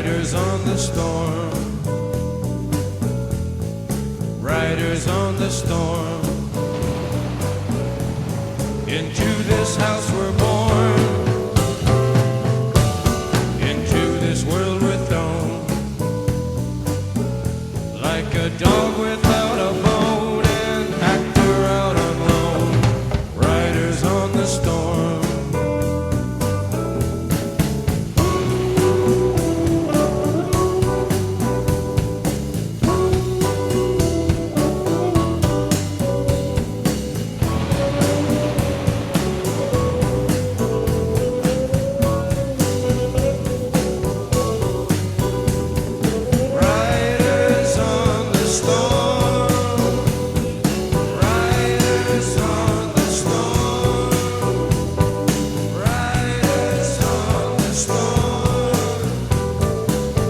Riders on the storm. Riders on the storm. Into this house we're born. Into this world we're thrown. Like a dog without a bone, an actor out on loan. Riders on the storm. Riders on the storm. Riders on the storm. Riders on the storm.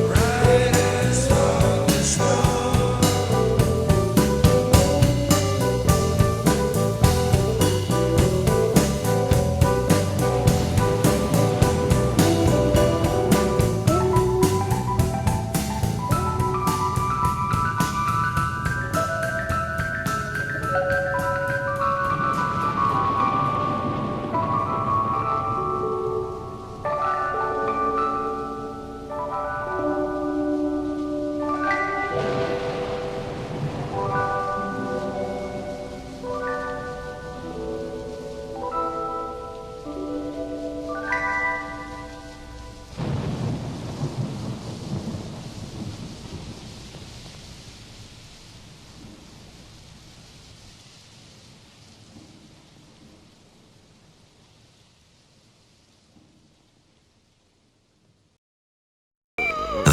Riders on the storm.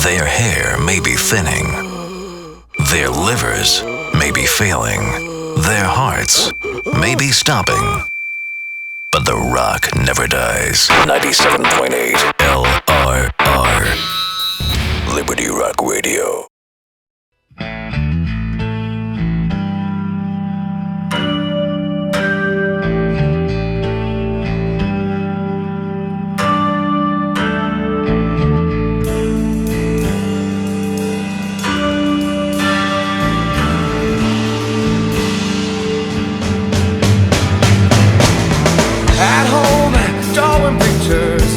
Their hair may be thinning. Their livers may be failing. Their hearts may be stopping. But the rock never dies. 97.8 LRR. Liberty Rock Radio. At home, drawing pictures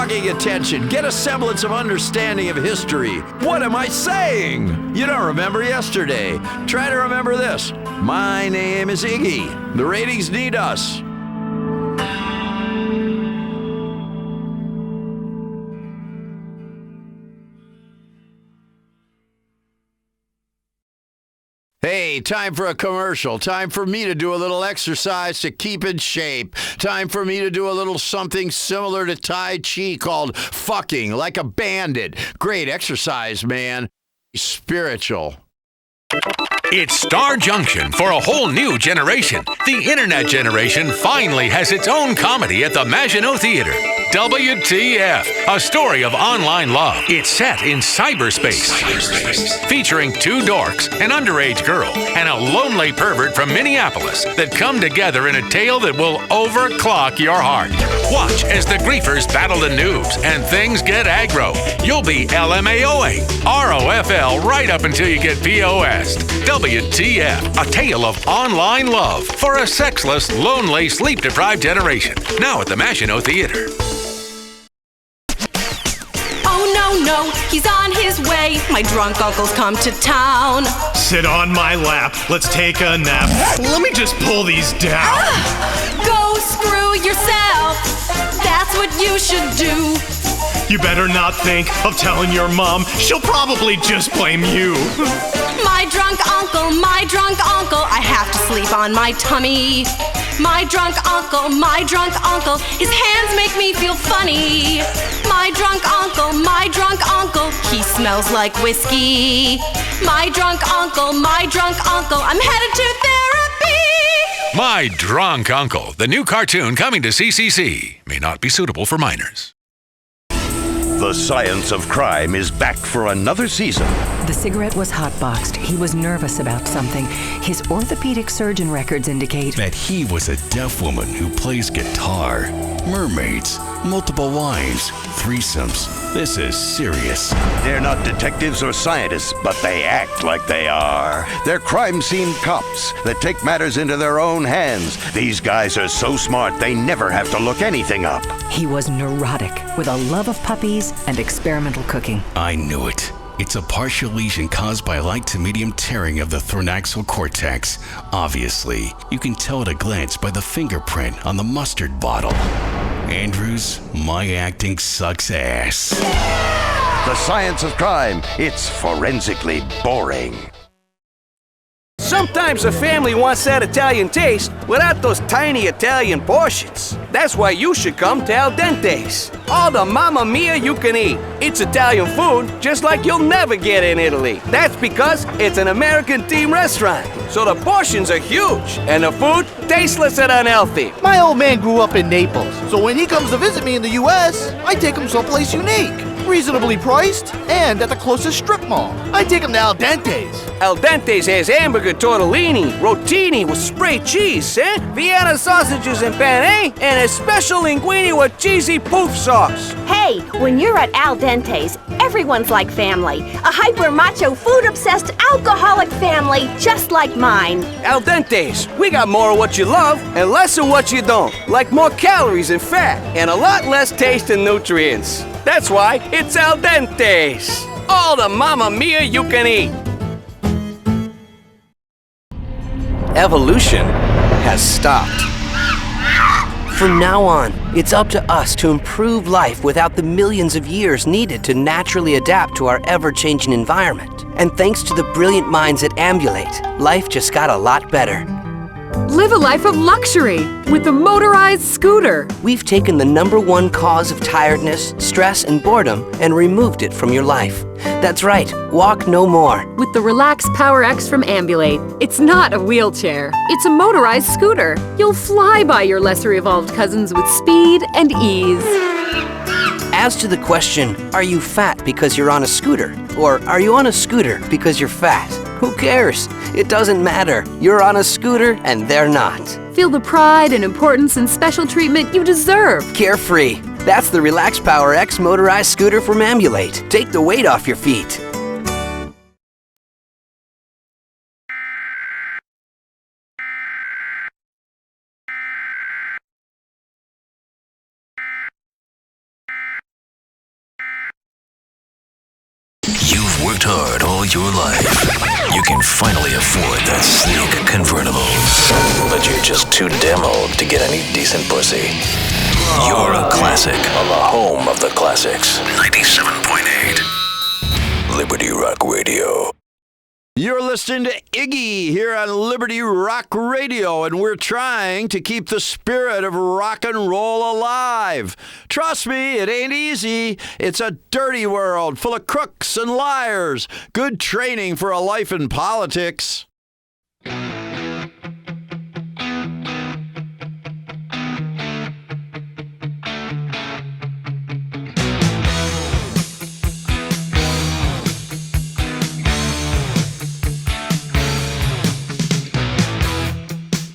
talking attention. Get a semblance of understanding of history. What am I saying? You don't remember yesterday. Try to remember this. My name is Iggy. The ratings need us. Hey, time for a commercial. Time for me to do a little exercise to keep in shape. Time for me to do a little something similar to Tai Chi called fucking like a bandit. Great exercise, man. Spiritual. It's Star Junction for a whole new generation. The internet generation finally has its own comedy at the Maginot Theater. WTF, a story of online love. It's set in cyberspace. Featuring two dorks, an underage girl, and a lonely pervert from Minneapolis that come together in a tale that will overclock your heart. Watch as the griefers battle the noobs and things get aggro. You'll be LMAOing, ROFL right up until you get POS'd. WTF, a tale of online love for a sexless, lonely, sleep-deprived generation. Now at the Maginot Theater. Oh no, he's on his way. My drunk uncle's come to town. Sit on my lap, let's take a nap. Let me just pull these down. Go screw yourself. That's what you should do. You better not think of telling your mom. She'll probably just blame you. My drunk uncle, I have to sleep on my tummy. My drunk uncle, his hands make me feel funny. My drunk uncle, he smells like whiskey. My drunk uncle, I'm headed to therapy. My Drunk Uncle, the new cartoon coming to CCC, may not be suitable for minors. The Science of Crime is back for another season. The cigarette was hotboxed. He was nervous about something. His orthopedic surgeon records indicate that he was a deaf woman who plays guitar. Mermaids, multiple wives, threesomes. This is serious. They're not detectives or scientists, but they act like they are. They're crime scene cops that take matters into their own hands. These guys are so smart, they never have to look anything up. he was neurotic with a love of puppies and experimental cooking. I knew it. It's a partial lesion caused by light to medium tearing of the thoraxal cortex. Obviously, you can tell at a glance by the fingerprint on the mustard bottle. Andrews, my acting sucks ass. The Science of Crime. It's forensically boring. Sometimes a family wants that Italian taste without those tiny Italian portions. That's why you should come to Al Dente's. All the Mamma Mia you can eat. It's Italian food just like you'll never get in Italy. That's because it's an American-themed restaurant. So the portions are huge and the food tasteless and unhealthy. My old man grew up in Naples, so when he comes to visit me in the U.S., I take him someplace unique. Reasonably priced, and at the closest strip mall. I take him to Al Dente's. Al Dente's has hamburger tortellini, rotini with spray cheese, Vienna sausages and penne, and a special linguine with cheesy poof sauce. Hey, when you're at Al Dente's, everyone's like family. A hyper-macho, food-obsessed, alcoholic family just like mine. Al Dente's, we got more of what you love and less of what you don't. Like more calories and fat, and a lot less taste and nutrients. That's why it's Al Dente's. All the Mamma Mia you can eat. Evolution has stopped. From now on, it's up to us to improve life without the millions of years needed to naturally adapt to our ever-changing environment. And thanks to the brilliant minds at Ambulate, life just got a lot better. Live a life of luxury with the motorized scooter. We've taken the #1 cause of tiredness, stress, and boredom and removed it from your life. That's right, walk no more. With the Relax Power X from Ambulate, it's not a wheelchair, it's a motorized scooter. You'll fly by your lesser evolved cousins with speed and ease. As to the question, are you fat because you're on a scooter? Or are you on a scooter because you're fat? Who cares? It doesn't matter. You're on a scooter and they're not. Feel the pride and importance and special treatment you deserve. Carefree. That's the Relax Power X motorized scooter from Ambulate. Take the weight off your feet. You've worked hard all your life. You can finally afford that sleek convertible. But you're just too damn old to get any decent pussy. You're a classic on the home of the classics. 97.8 Liberty Rock Radio. You're listening to Iggy here on Liberty Rock Radio, and we're trying to keep the spirit of rock and roll alive. Trust me, it ain't easy. It's a dirty world full of crooks and liars. Good training for a life in politics.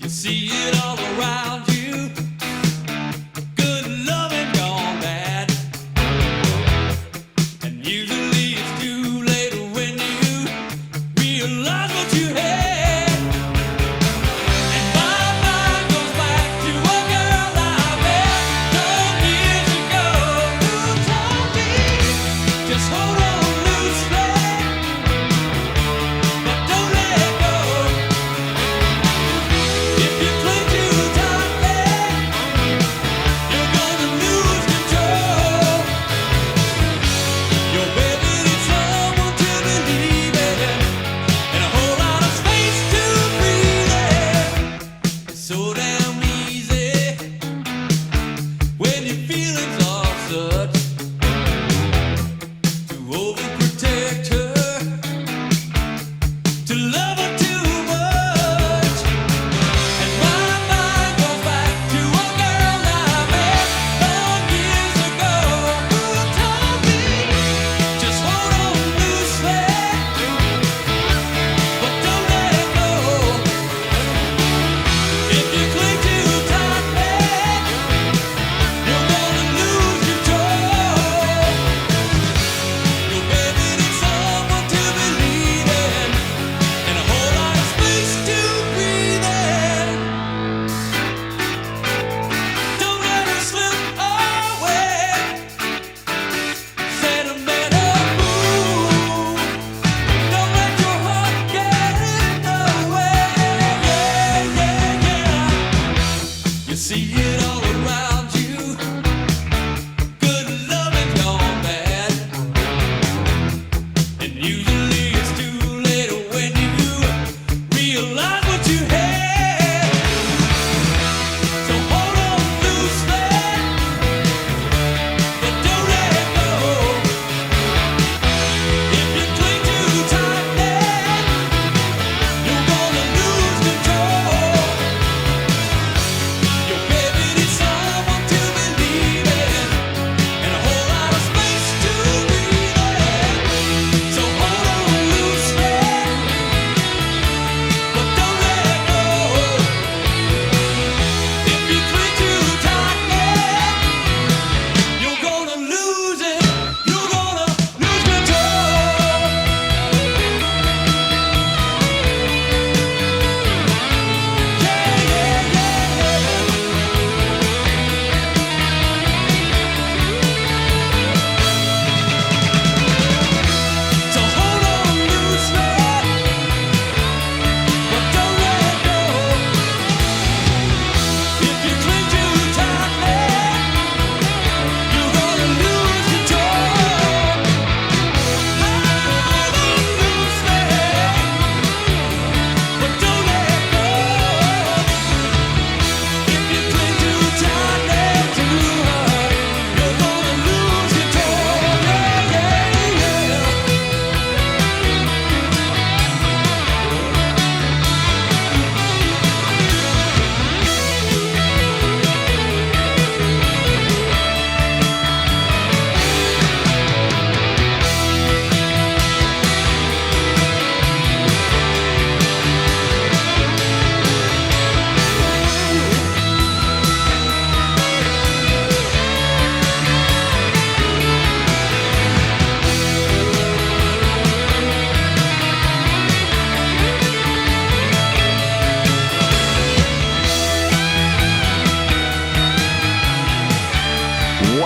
See it all around you. Good loving gone bad. And usually it's too late when you realize what you had.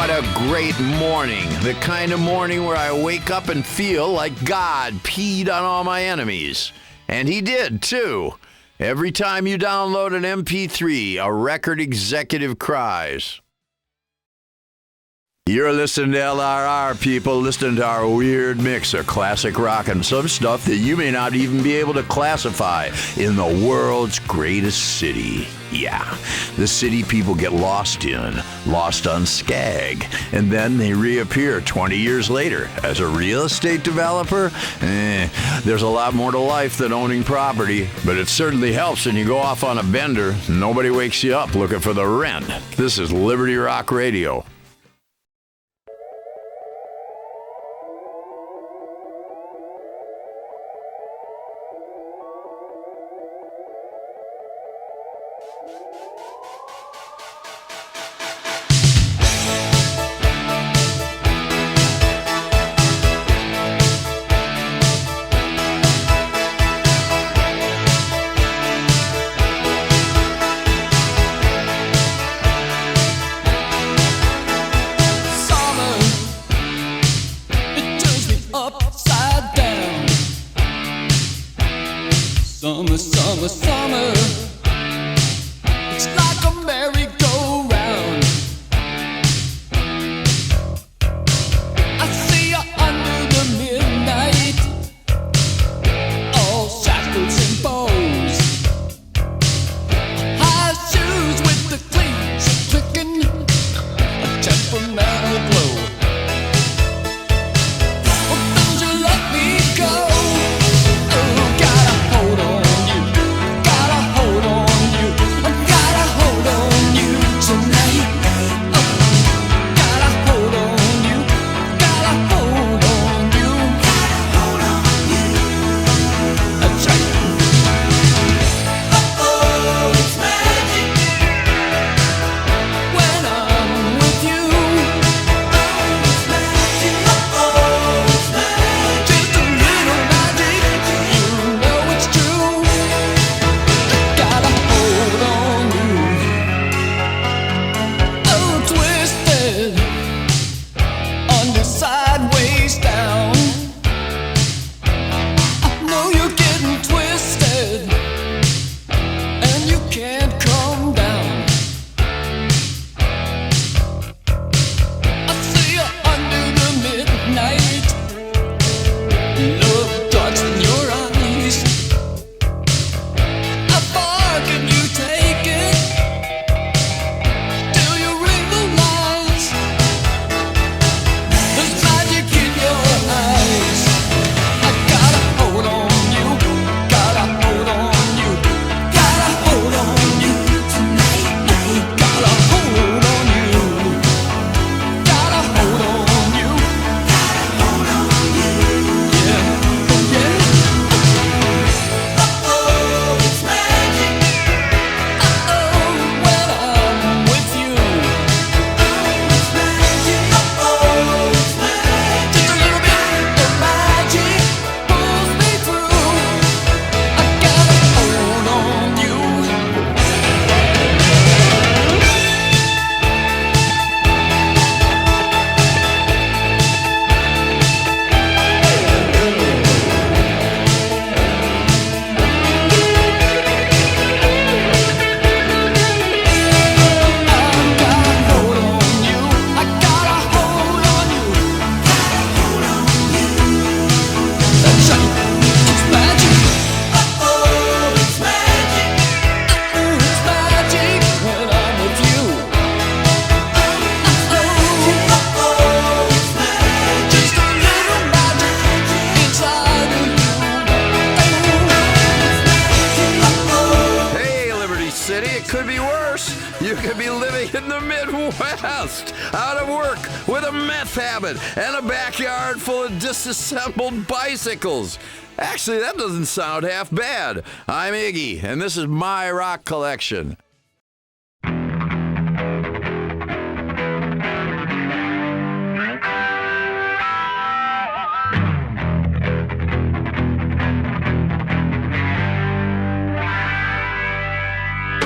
What a great morning. The kind of morning where I wake up and feel like God peed on all my enemies. And he did, too. Every time you download an MP3, a record executive cries. You're listening to LRR, people. Listening to our weird mix of classic rock and some stuff that you may not even be able to classify in the world's greatest city. Yeah, the city people get lost in, lost on Skag, and then they reappear 20 years later as a real estate developer. There's a lot more to life than owning property, but it certainly helps when you go off on a bender. Nobody wakes you up looking for the rent. This is Liberty Rock Radio. Summer, summer, summer. It's like a merry-go-round. I see you under the midnight, all shackles and bows. High shoes with the cleats clicking, a temperamental glow. Oh, don't you let me go. And a backyard full of disassembled bicycles. Actually, that doesn't sound half bad. I'm Iggy, and this is my rock collection.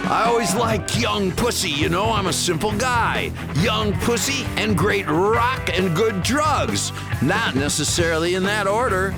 I always always liked young pussy, you know, I'm a simple guy. Young pussy and great rock and good drugs. Not necessarily in that order.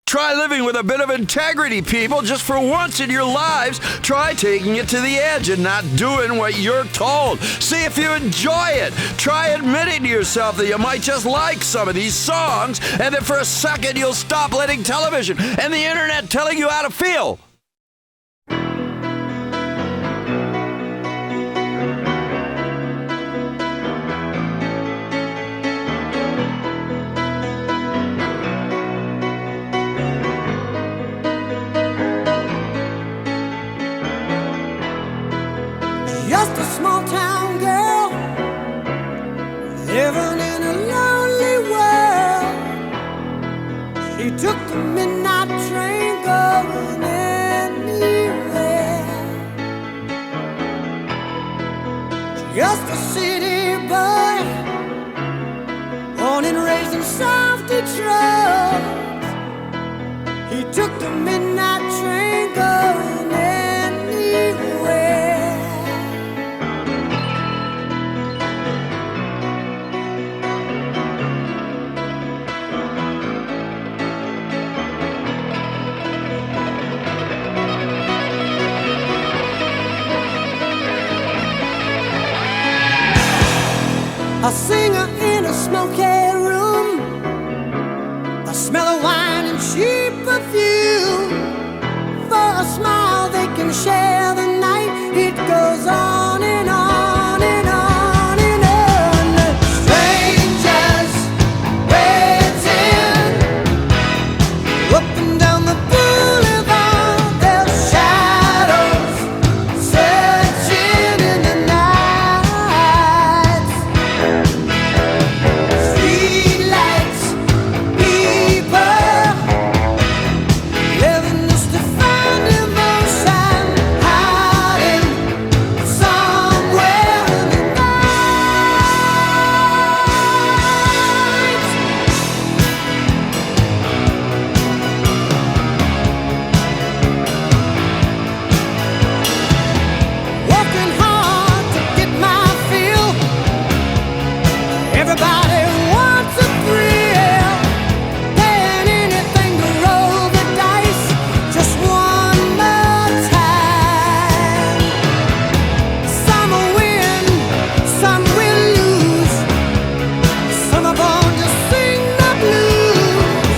Try living with a bit of integrity, people. Just for once in your lives, try taking it to the edge and not doing what you're told. See if you enjoy it. Try admitting to yourself that you might just like some of these songs, and that for a second you'll stop letting television and the internet telling you how to feel. Just a small town girl living in a lonely world. She took the midnight train going anywhere. and raised in South Detroit. He took the midnight train going anywhere. A singer in a smoky room, a smell of wine and cheap perfume. For a smile they can share the night. It goes on and on and on and on. Strangers waiting up and down the boulevard. Their shadows searching in the night. Streetlights, people living just to find emotion, hiding somewhere in the night. Working hard to get my fill. Everybody wants a thrill, paying anything to roll the dice just one more time. Some will win, some will lose. Some are born to sing the blues.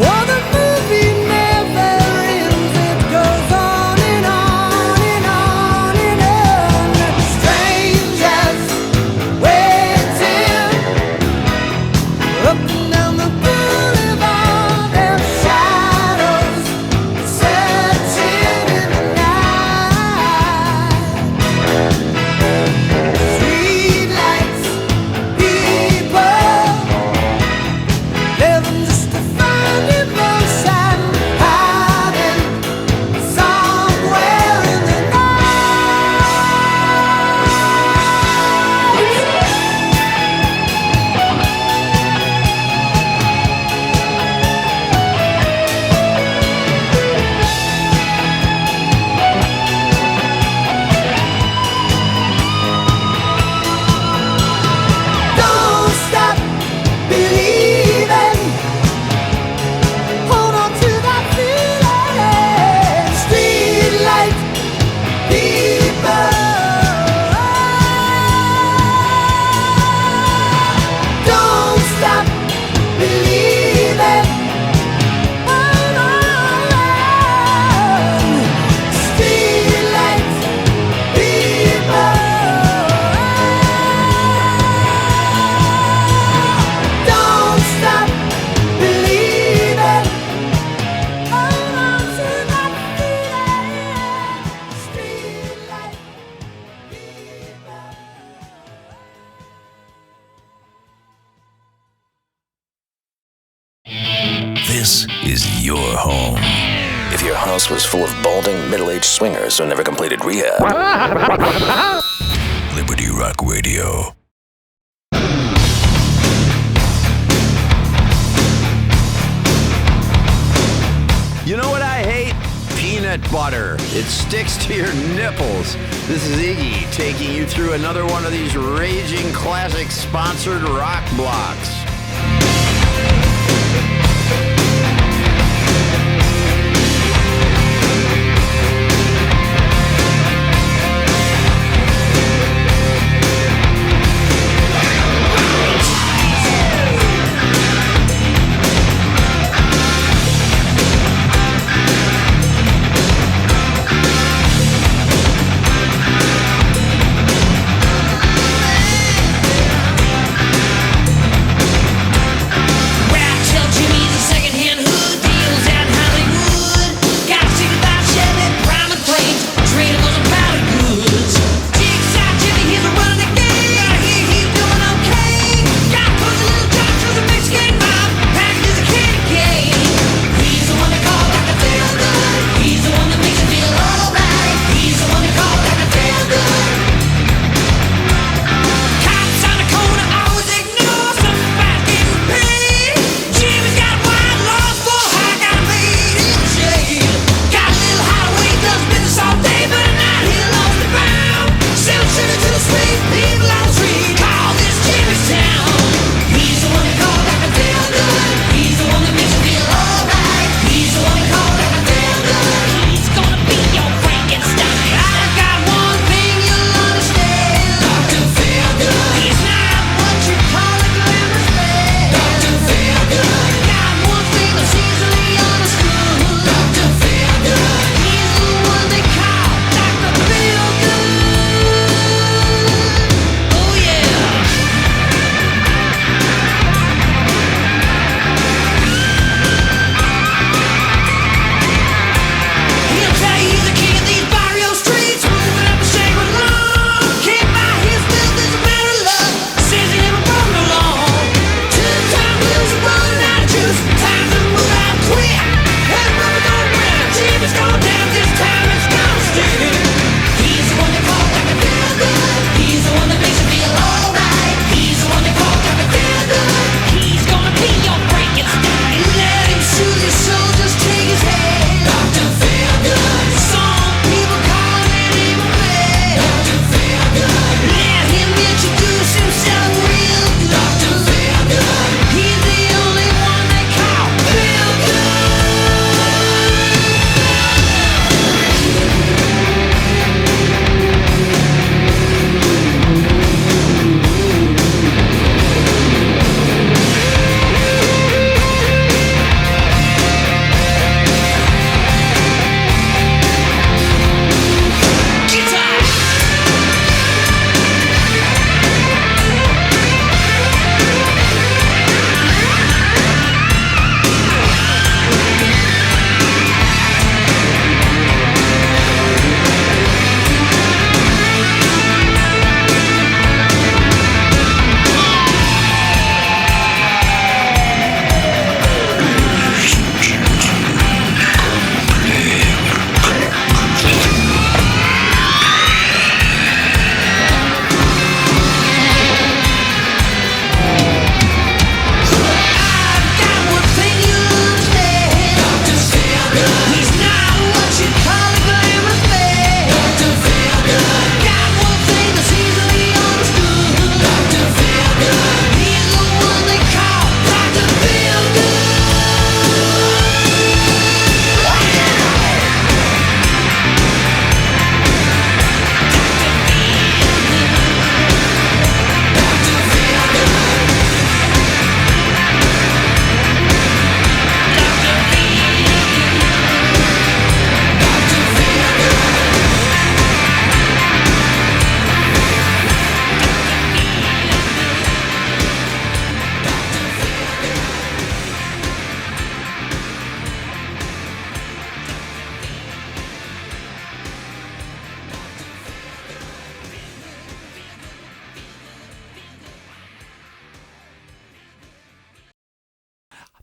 Oh, the movie never ends. It goes on and on and on and on. Strangers waiting up and down the boulevard. Their shadows searching in the night. Streetlights, people living just to find emotion, hiding somewhere in the Don't stop believing. Hold on to that feeling. Streetlight people. Don't stop believing. Hold on. Streetlight people. Don't stop believing. Hold on to that feeling. Streetlight This is your home. If your house was full of balding, middle-aged swingers who never completed rehab, Liberty Rock Radio. You know what I hate? Peanut butter. It sticks to your nipples. This is Iggy taking you through another one of these raging classic sponsored rock blocks.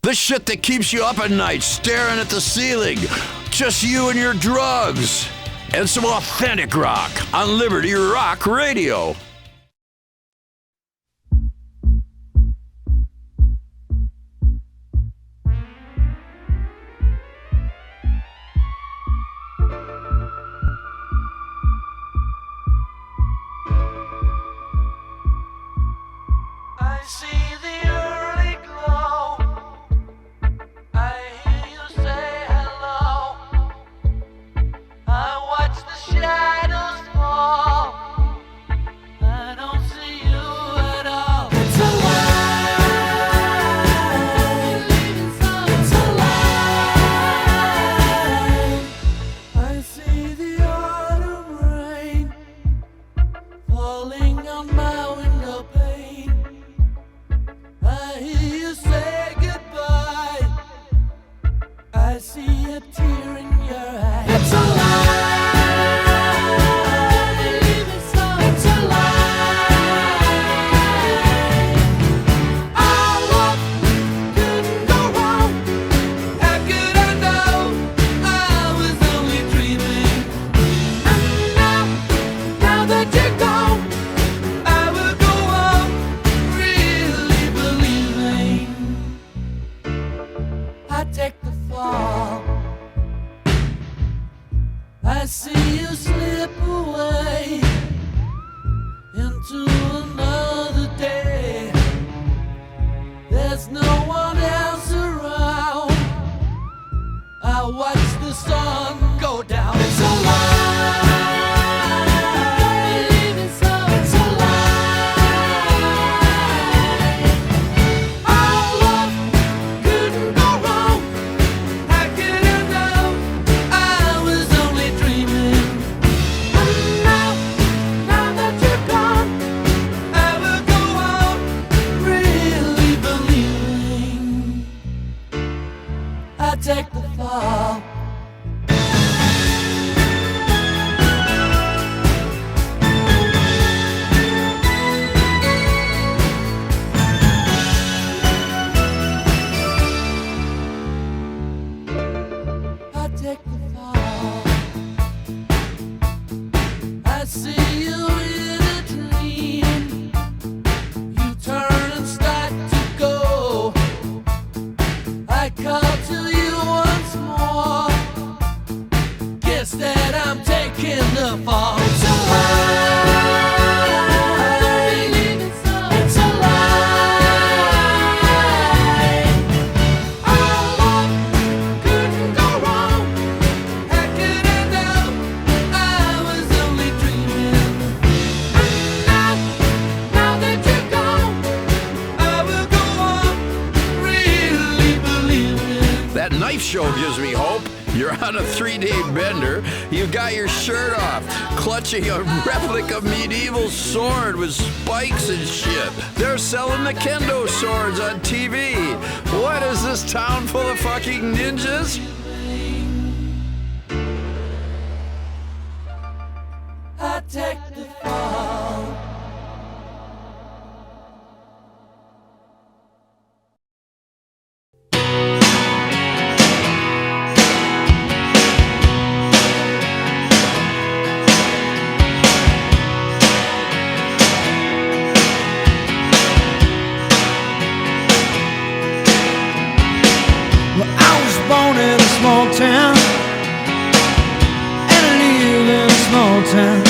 The shit that keeps you up at night staring at the ceiling. Just you and your drugs. And some authentic rock on Liberty Rock Radio. I see the early glow. I hear you say hello. I watch the shadows fall. I don't see you at all. It's alive. It's alive. I see the autumn rain falling on my window pane. I hear you say goodbye. I see a tear in your eye. It's alive. Believe it so. It's alive. Our love couldn't go wrong. How could I know? I was only dreaming. And now that you're gone, I will go on really believing. I take the fall. I see you slip away into another day. There's no one else around. I watch the sun go down. It's alive. Believe it so. It's alive. Our love couldn't go wrong. How could I know? I was only dreaming. And now that you're gone, I will go on really believing. I take the fall. I take the fall. I see you in a dream. You turn and start to go. I call to you once more. Guess that I'm taking the fall. It's alive. Believe it so. It's alive. Our love couldn't go wrong. How could I know? I was only dreaming. And now that you're gone, I will go on really believing. That knife show gives me hope. You're on a 3-day bender. You got your shirt off, clutching a replica medieval sword with spikes and shit. They're selling the kendo swords on TV. What is this town full of fucking ninjas? I take the fall. Well, I was born in a small town, and I live in a small town.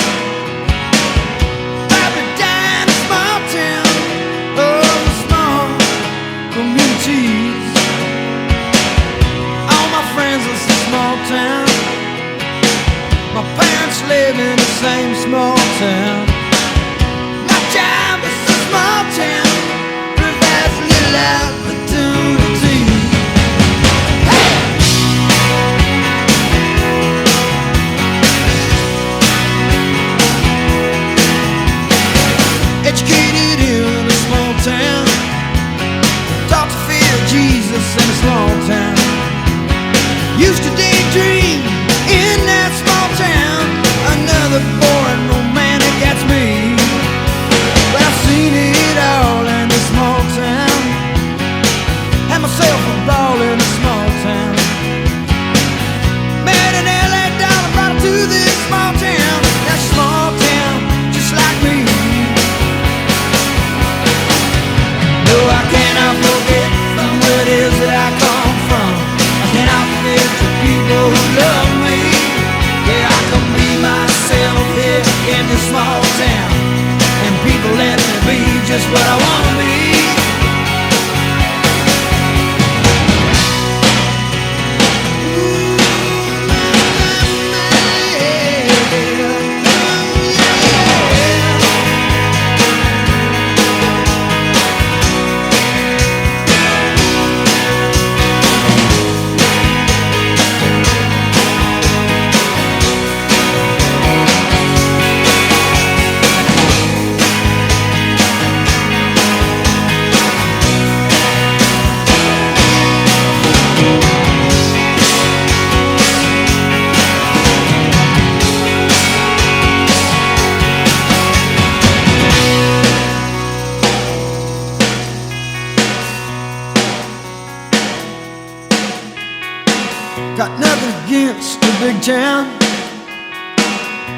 Got nothing against the big town.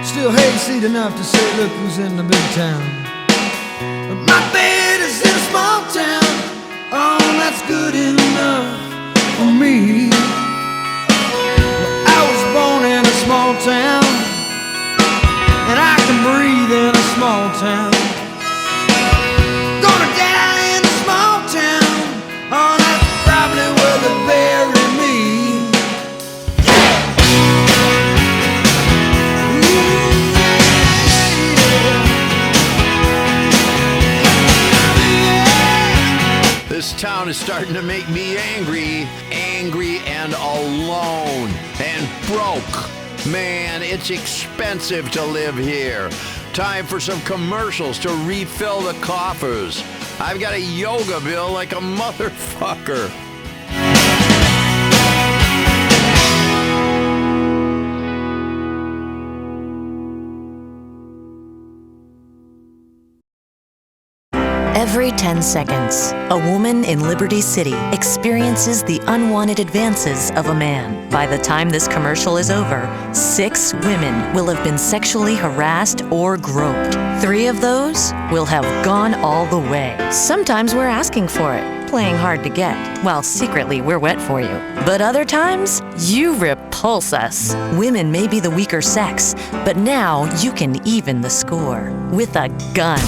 Still hayseed enough to say, look who's in the big town. But my bed is in a small town. Oh, that's good enough for me. Well, I was born in a small town, and I can breathe in a small town. Gonna die in a small town. Oh, that's probably where they bury me. This town is starting to make me angry and alone and broke. Man, it's expensive to live here. Time for some commercials to refill the coffers. I've got a yoga bill like a motherfucker. Every 10 seconds, a woman in Liberty City experiences the unwanted advances of a man. By the time this commercial is over, 6 women will have been sexually harassed or groped. 3 of those will have gone all the way. Sometimes we're asking for it, playing hard to get, while secretly we're wet for you. But other times, you repulse us. Women may be the weaker sex, but now you can even the score with a gun.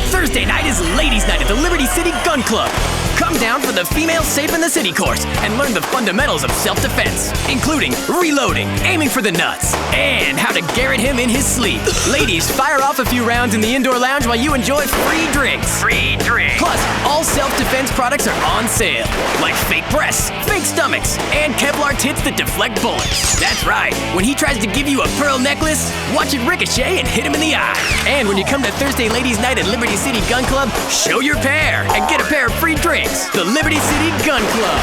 Thursday night is Ladies' Night at the Liberty City Gun Club. Come down for the Female Safe in the City course and learn the fundamentals of self-defense, including reloading, aiming for the nuts, and how to garrot him in his sleep. Ladies, fire off a few rounds in the indoor lounge while you enjoy free drinks. Free drinks. Plus, all self-defense products are on sale, like fake breasts, fake stomachs, and Kevlar tits that deflect bullets. That's right. When he tries to give you a pearl necklace, watch it ricochet and hit him in the eye. And when you come to Thursday Ladies' Night at Liberty City Gun Club, show your pair and get a pair of free drinks. The Liberty City Gun Club.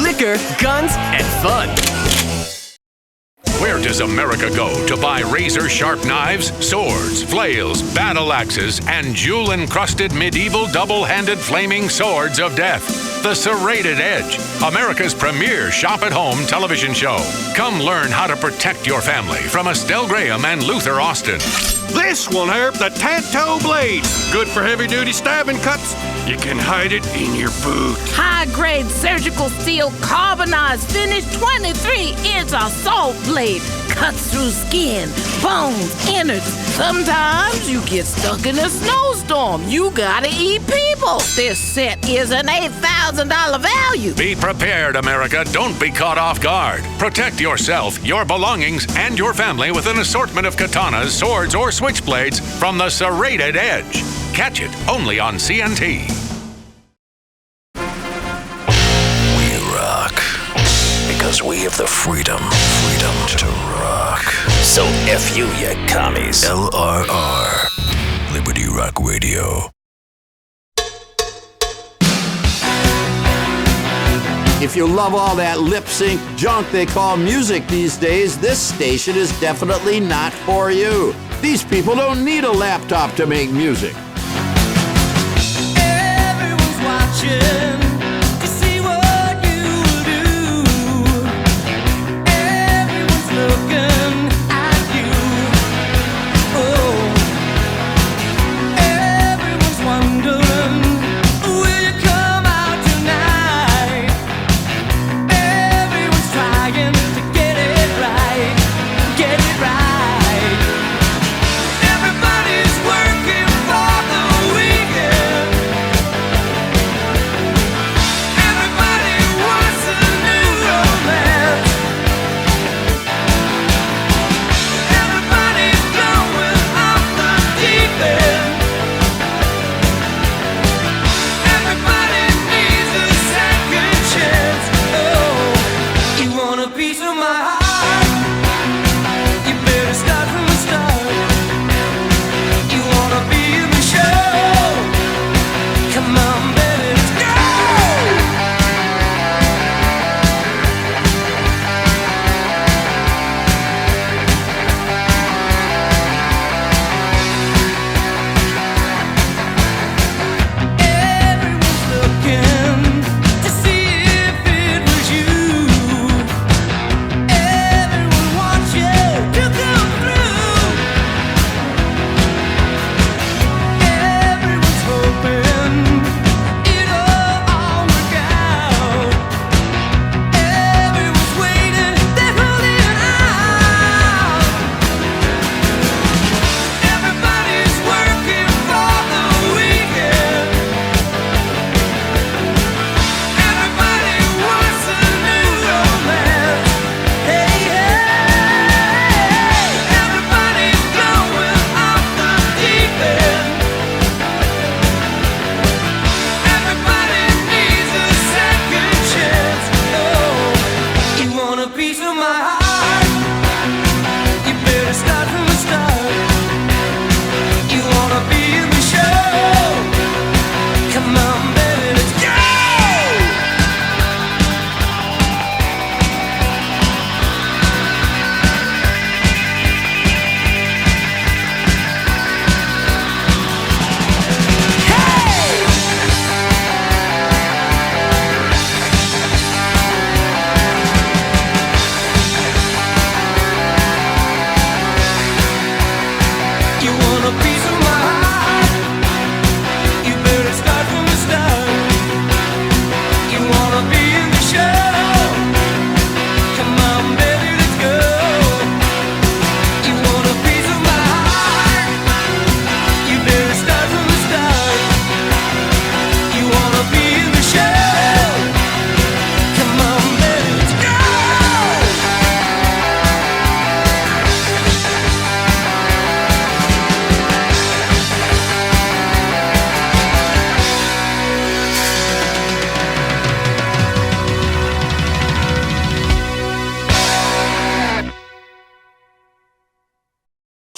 Liquor, guns, and fun. Where does America go to buy razor-sharp knives, swords, flails, battle axes, and jewel-encrusted medieval double-handed flaming swords of death? The Serrated Edge, America's premier shop-at-home television show. Come learn how to protect your family from Estelle Graham and Luther Austin. This will help the Tanto blade. Good for heavy-duty stabbing cuts. You can hide it in your boot. High-grade surgical steel carbonized finish 23-inch assault blade. Cuts through skin, bones, innards. Sometimes you get stuck in a snowstorm. You gotta eat people. This set is an $8,000 value. Be prepared, America. Don't be caught off guard. Protect yourself, your belongings, and your family with an assortment of katanas, swords, or switchblades from the Serrated Edge. Catch it only on CNT. We rock because we have the freedom to rock. So F you commies. LRR, Liberty Rock Radio. If you love all that lip-sync junk they call music these days, this station is definitely not for you. These people don't need a laptop to make music. Everyone's watching to see what you do. Everyone's looking at you. Oh, everyone's wondering, will you come out tonight? Everyone's trying to get it right, get it right. Everybody's working for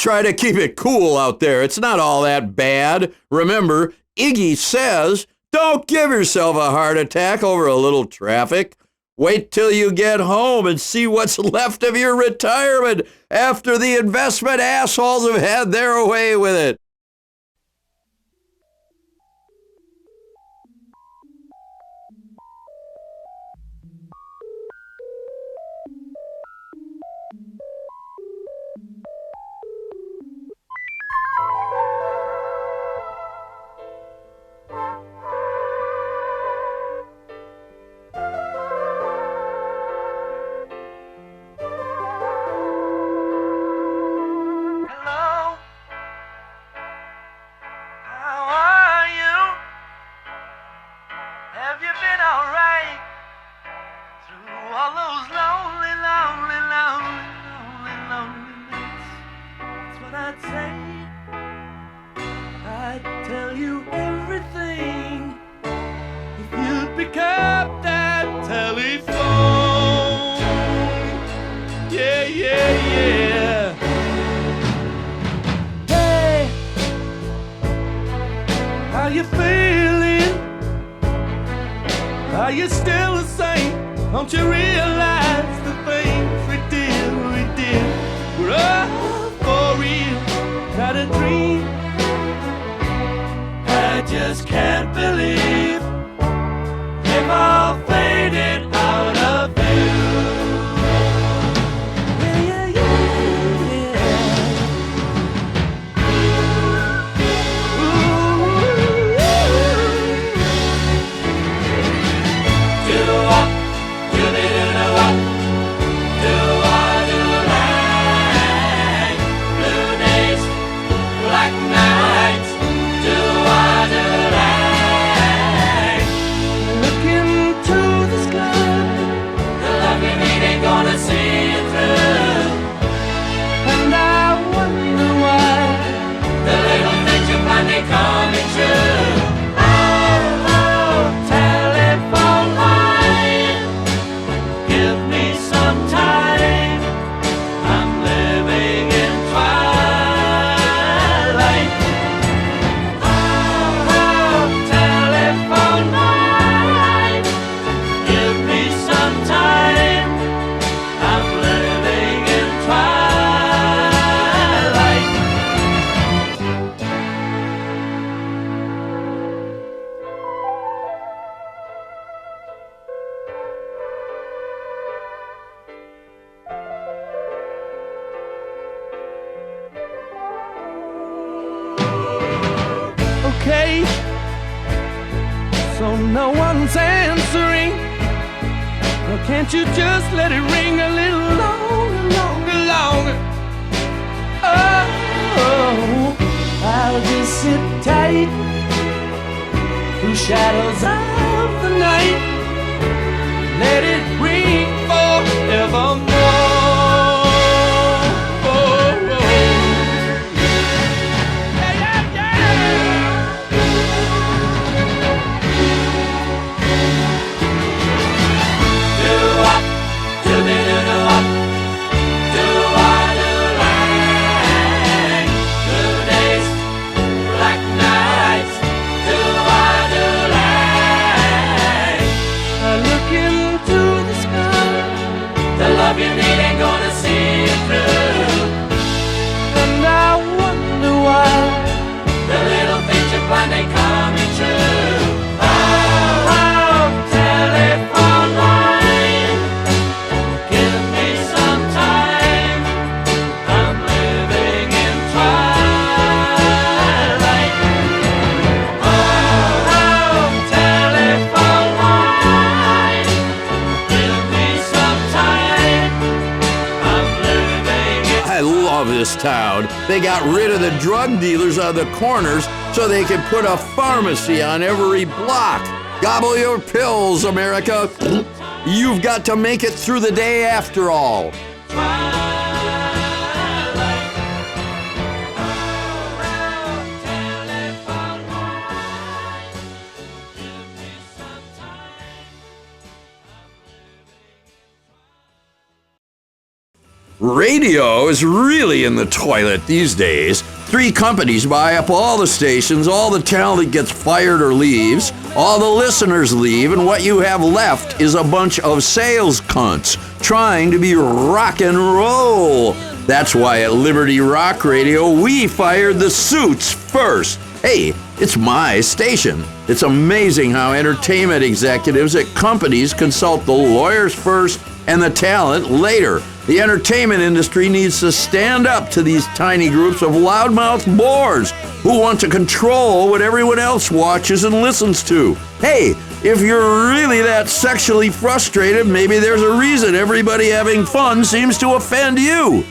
Try to keep it cool out there. It's not all that bad. Remember, Iggy says, don't give yourself a heart attack over a little traffic. Wait till you get home and see what's left of your retirement after the investment assholes have had their way with it. Are you still the same? Don't you realize the things we did? We're all for real, not a dream. I just can't believe they've all faded out of view. Okay, so no one's answering. Well, can't you just let it ring a little longer? Oh, I'll just sit tight through shadows of the night. Let it ring forevermore. This town. They got rid of the drug dealers on the corners so they could put a pharmacy on every block. Gobble your pills, America. You've got to make it through the day after all. Radio is really in the toilet these days. 3 companies buy up all the stations, all the talent gets fired or leaves, all the listeners leave, and what you have left is a bunch of sales cunts trying to be rock and roll. That's why at Liberty Rock Radio, we fired the suits first. Hey, it's my station. It's amazing how entertainment executives at companies consult the lawyers first and the talent later. The entertainment industry needs to stand up to these tiny groups of loudmouth bores who want to control what everyone else watches and listens to. Hey, if you're really that sexually frustrated, maybe there's a reason everybody having fun seems to offend you.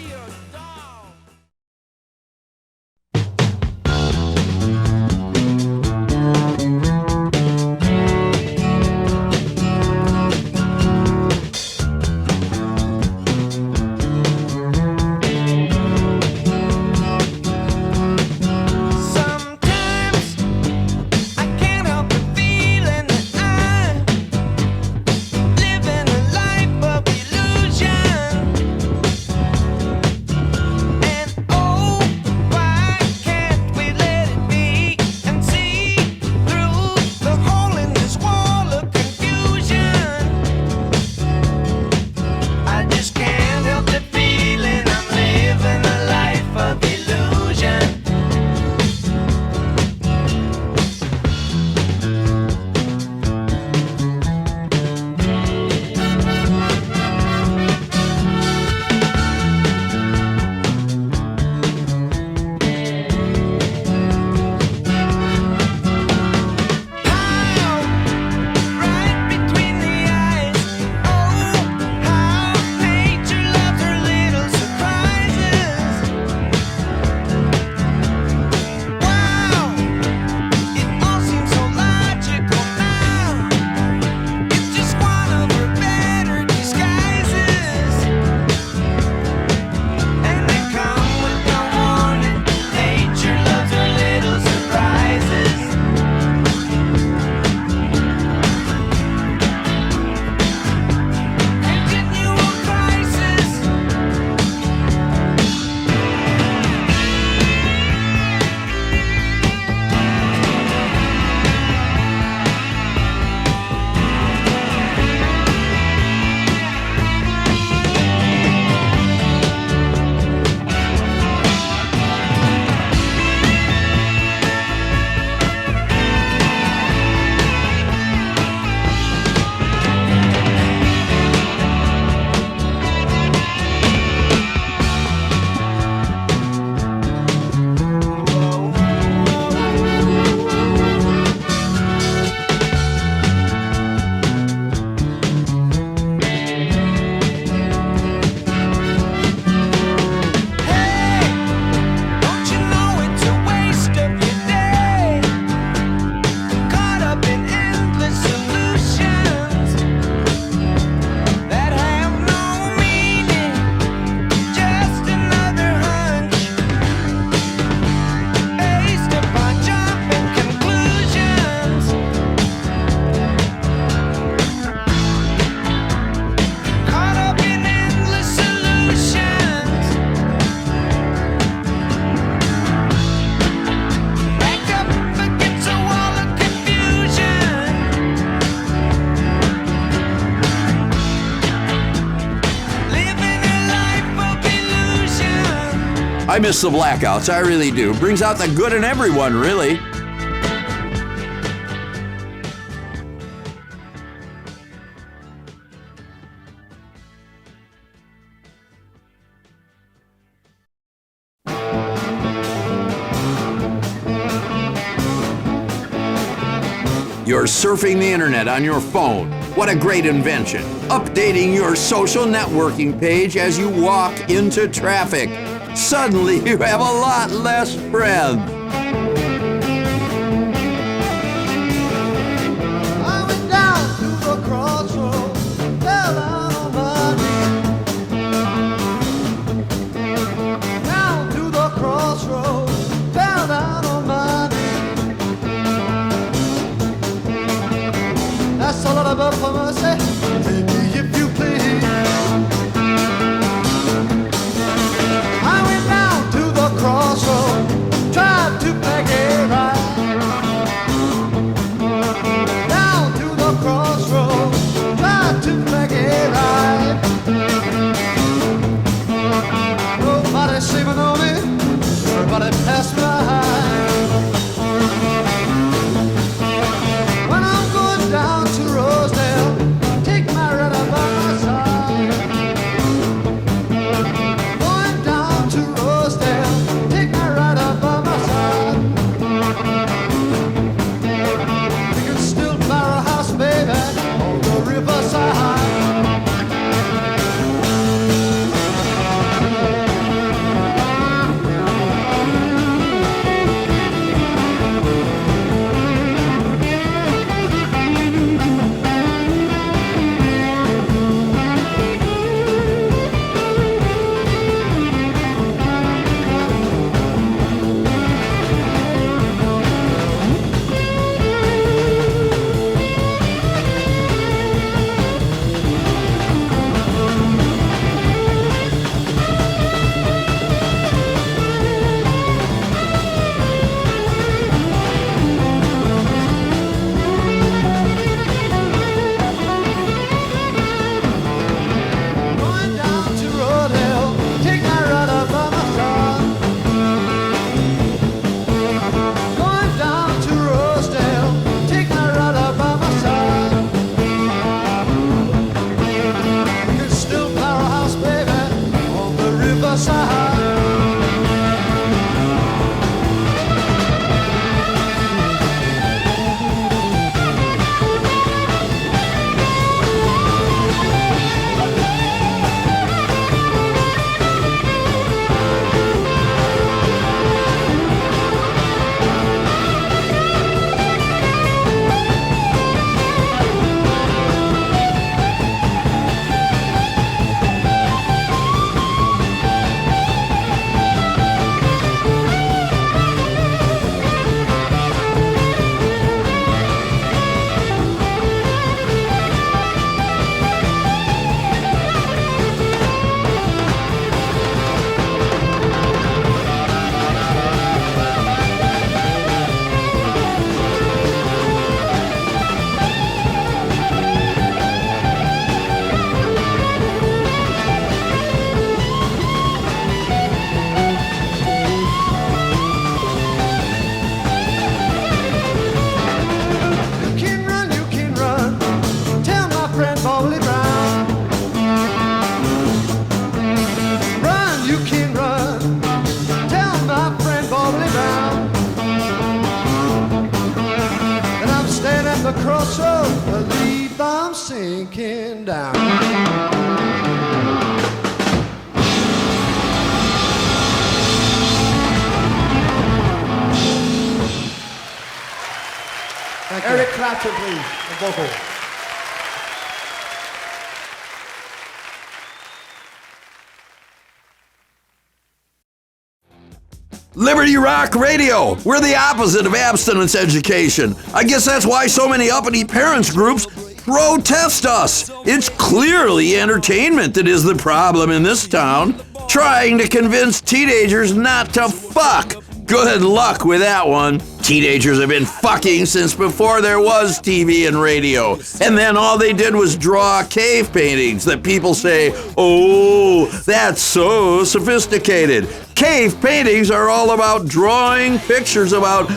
I miss the blackouts, I really do. Brings out the good in everyone, really. You're surfing the internet on your phone. What a great invention. Updating your social networking page as you walk into traffic. Suddenly you have a lot less friends. I went down to the crossroads, fell down on my knees. Down to the crossroads, fell down on my knees. That's a lot of for mercy. Take me if you please. I'm sinking down. Eric Clapton, please, the vocal. Liberty Rock Radio. We're the opposite of abstinence education. I guess that's why so many uppity parents groups protest us. It's clearly entertainment that is the problem in this town. Trying to convince teenagers not to fuck. Good luck with that one. Teenagers have been fucking since before there was TV and radio. And then all they did was draw cave paintings that people say, oh, that's so sophisticated. Cave paintings are all about drawing pictures about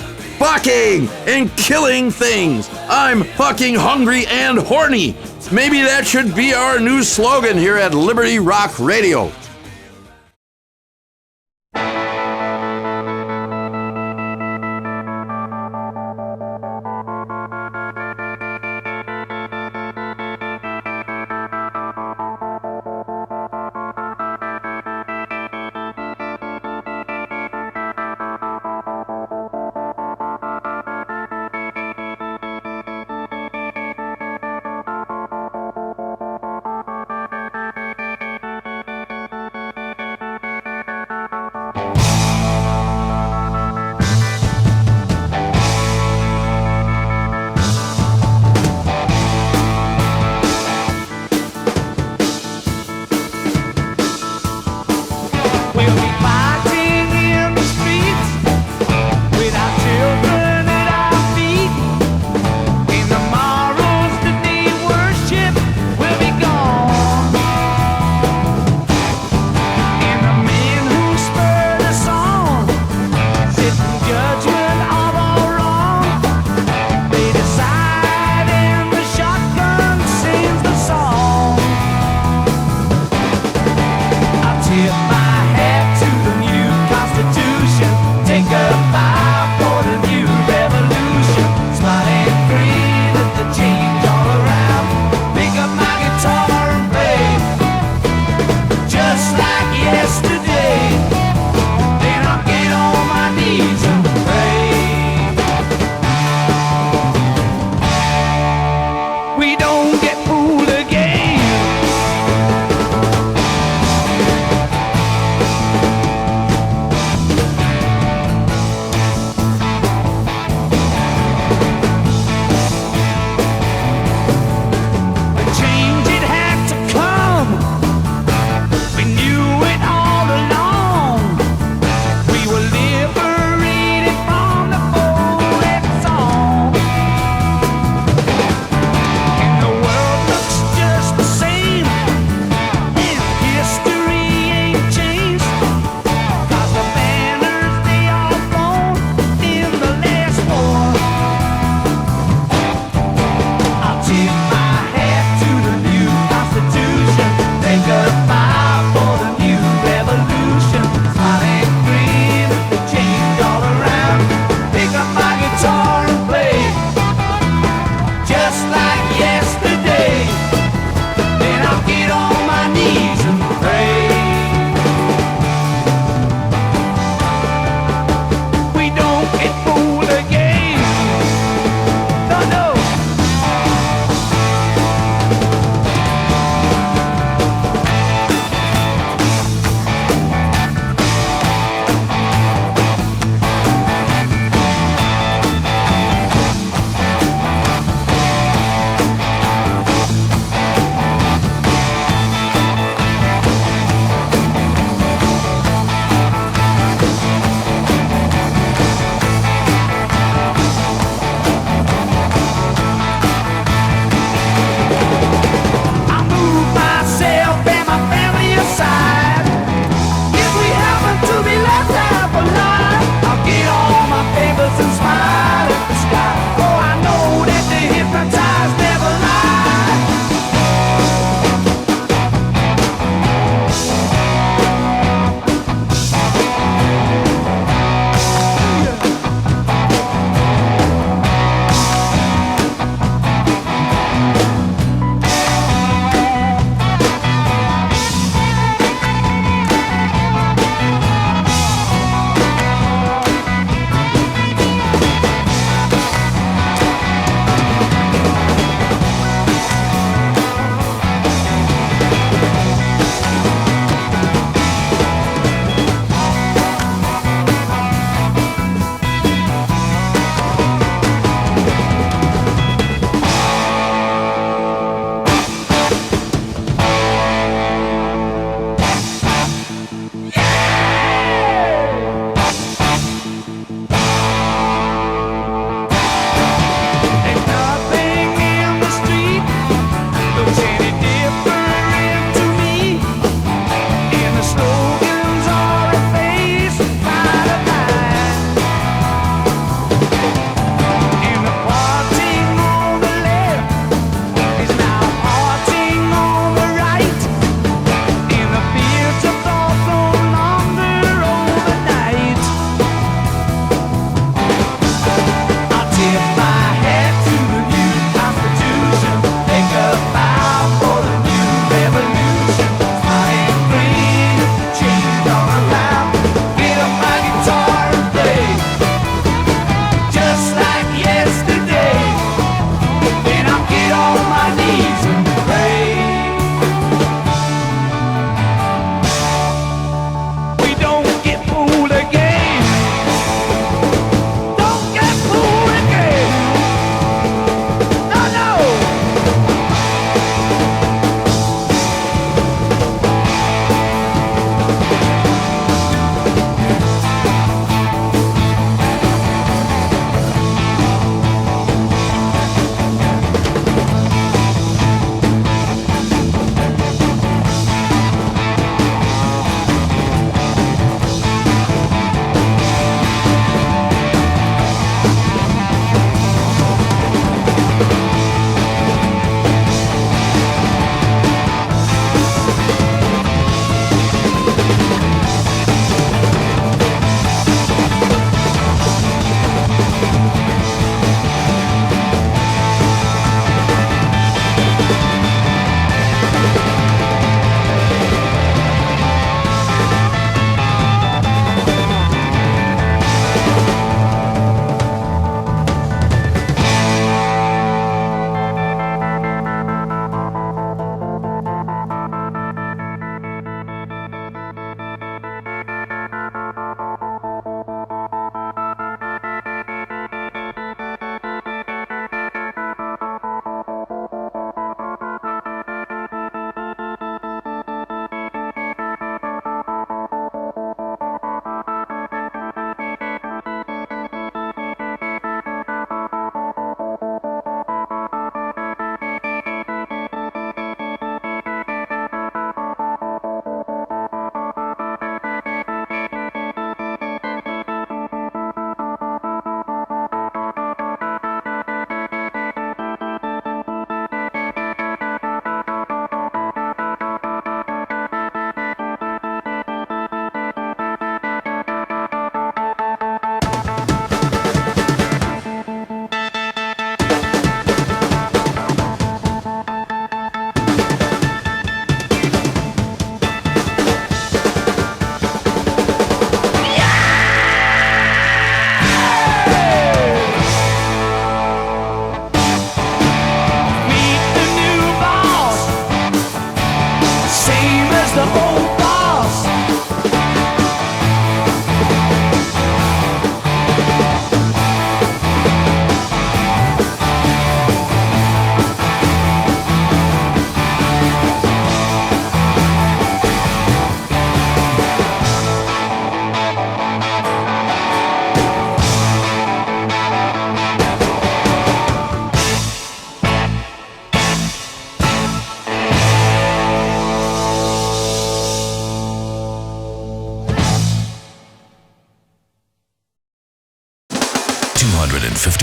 fucking and killing things. I'm fucking hungry and horny. Maybe that should be our new slogan here at Liberty Rock Radio.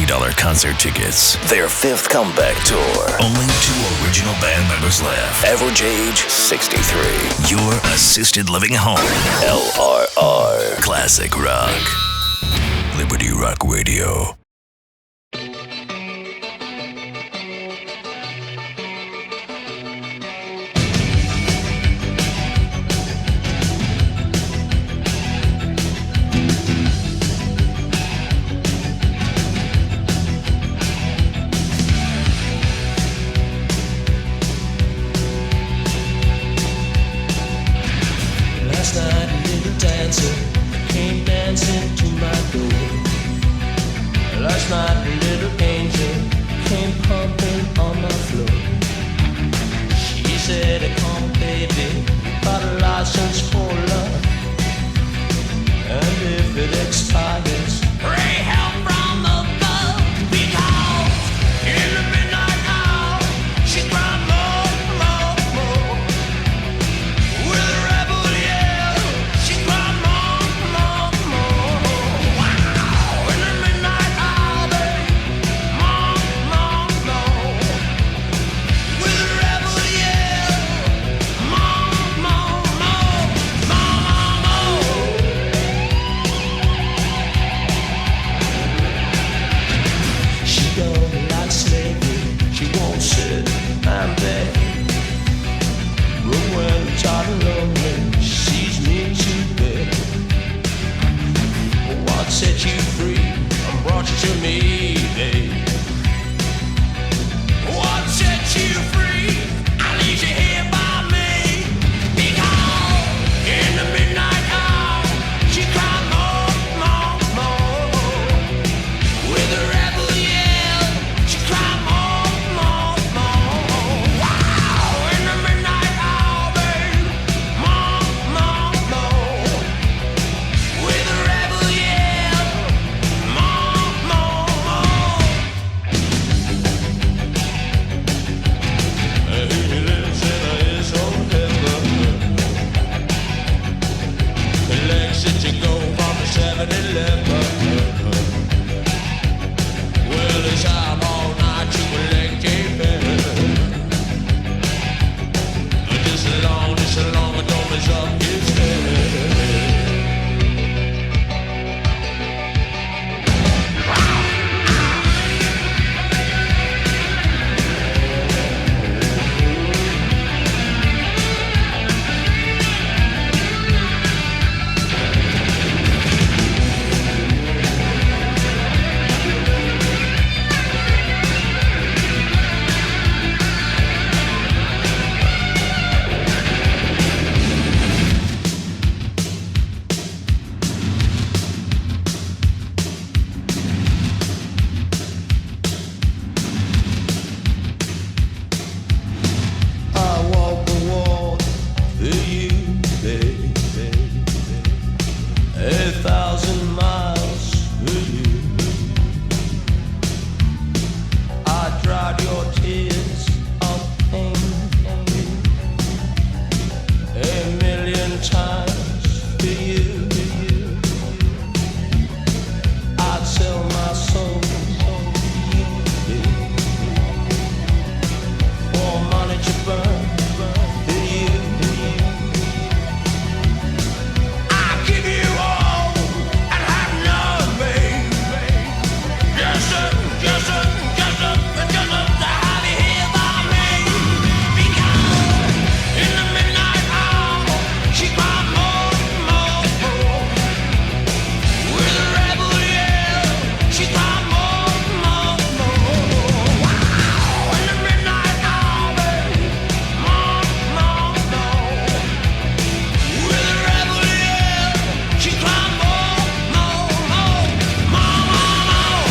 $5 concert tickets. Their 5th comeback tour. Only 2 original band members left. Average age 63. Your assisted living home. LRR. Classic Rock. Liberty Rock Radio. Last night a little dancer came dancing to my door. Last night a little angel came pumping on my floor. She said, come baby, got a license for love. And if it expires, pray help from above. Because in the midnight hour, she cried more, more, more. With a rebel yell, she cried more, more, more. Wow! In the midnight hour, more, more, more. With a rebel yell, more, more, more, more, more. She don't like slavery, she won't sit and beg. But when I'm tired and lonely, she sees me to bed. What set you free and brought you to me, babe? What set you free? I leave you here by me. Because in the midnight hour, she cried more, more, more. With a rebel yell, she cried more, more, more. Wow! In the midnight hour, babe, more, more, more. With a rebel yell, more, more, more. He lives in his own heaven. Legs that you go from the 7-Eleven. Well, it's out all night to a leg Just as long as don't mess up his head. I walk the walk for you, baby. 1,000 miles for you. I dried your tears of pain 1,000,000 times for you. I'd sell my soul for money to burn for you. I give you all and have nothing. Just to have you here by me. Because in the midnight hour, she cried more, more, more. With a rebel yell, she cried more, more, more. Wow! In the midnight hour, babe, more, more, more. With a rebel yell, she cried more, more, more, more, more.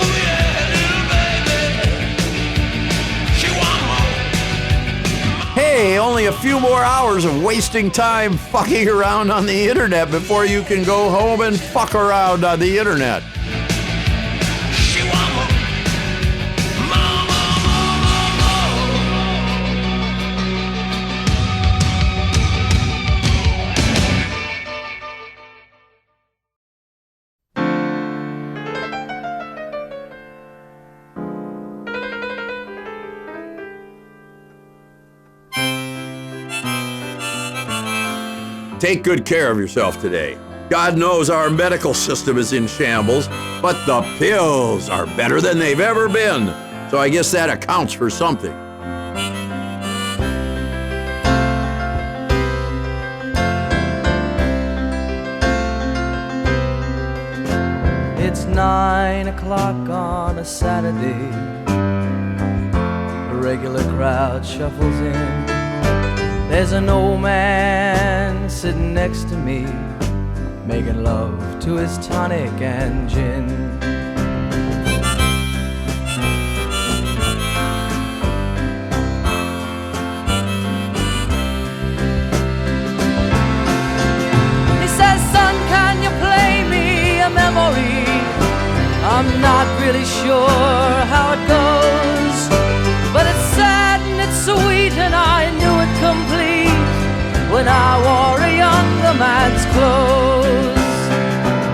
Oh yeah, little baby, she want more. Hey, only a few more hours of wasting time fucking around on the internet before you can go home and fuck around on the internet. take good care of yourself today. God knows our medical system is in shambles, but the pills are better than they've ever been. So I guess that accounts for something. It's 9 o'clock on a Saturday. A regular crowd shuffles in. There's an old man sitting next to me, making love to his tonic and gin. He says, son, can you play me a memory? I'm not really sure how it goes, but it's sad and it's sweet, and I knew it complete when I wore a younger man's clothes.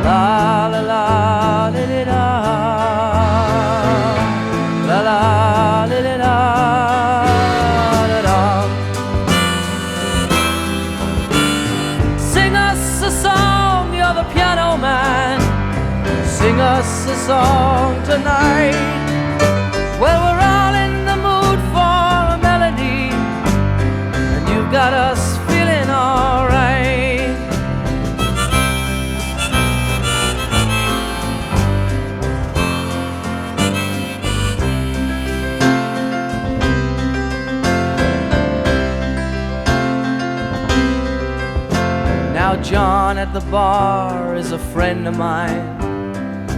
La la la li li da, la la li li da, da da. Sing us a song, you're the piano man. Sing us a song tonight. Well, we're all in the mood for a melody, and you've got us feeling alright. Now John at the bar is a friend of mine.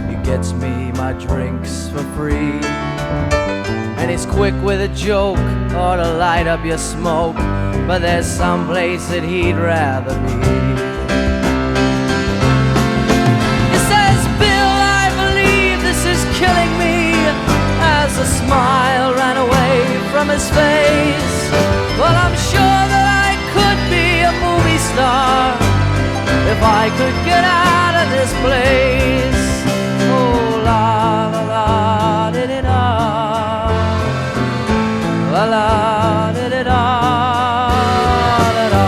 He gets me my drinks for free, and he's quick with a joke or to light up your smoke, but there's some place that he'd rather be. He says, Bill, I believe this is killing me, as a smile ran away from his face. Well, I'm sure that I could be a movie star if I could get out of this place. Oh, la la la di di da, la la di di da, da da.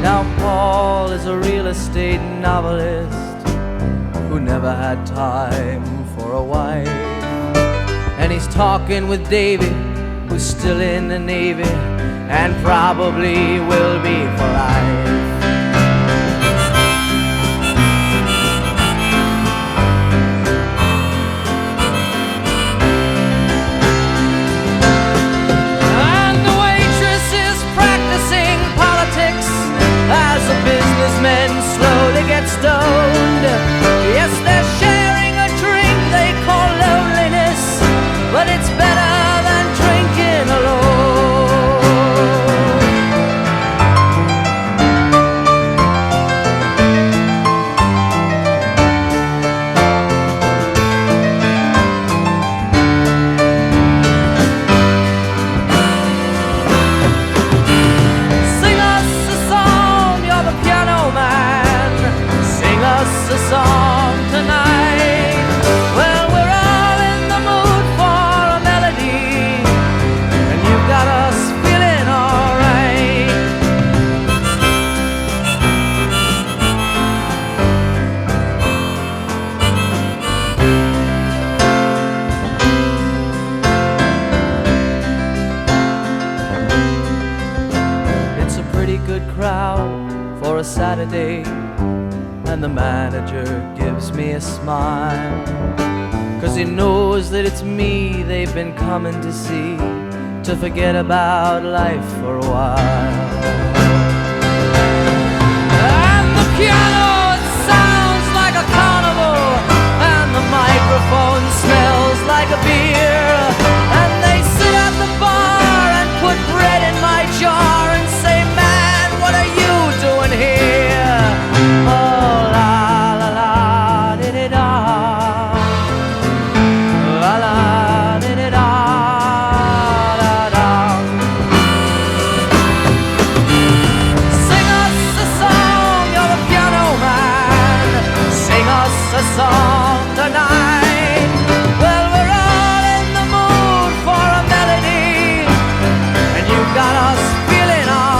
Now Paul is a real estate novelist who never had time for a wife, and he's talking with David, who's still in the Navy and probably will be for life. And the waitress is practicing politics as the businessmen slowly get stoned. Yes, they're sharing a drink they call loneliness, but it's better than drinking alone. Sing us a song, you're the piano man. Sing us a song tonight. Well, we're all in the mood for a melody, and you've got us feeling alright. It's a pretty good crowd for a Saturday, and the manager gives me a smile, 'cause he knows that it's me they've been coming to see, to forget about life for a while. And the piano, it sounds like a carnival, and the microphone smells like a beer, and they sit at the bar and put bread in my jar and say, man, what are you doing here? Oh, la la la di di da, la la di di da, da da. Sing us a song, you're the piano man. Sing us a song tonight. Well, we're all in the mood for a melody, and you've got us feeling all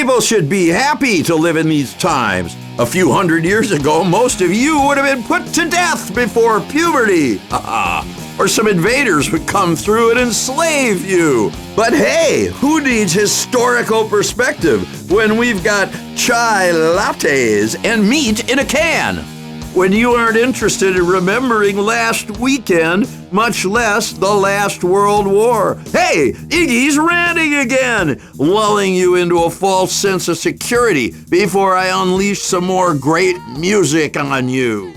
People should be happy to live in these times. A few hundred years ago, most of you would have been put to death before puberty. Or some invaders would come through and enslave you. But hey, who needs historical perspective when we've got chai lattes and meat in a can? When you aren't interested in remembering last weekend, much less the last World War. Hey, Iggy's ranting again, lulling you into a false sense of security before I unleash some more great music on you.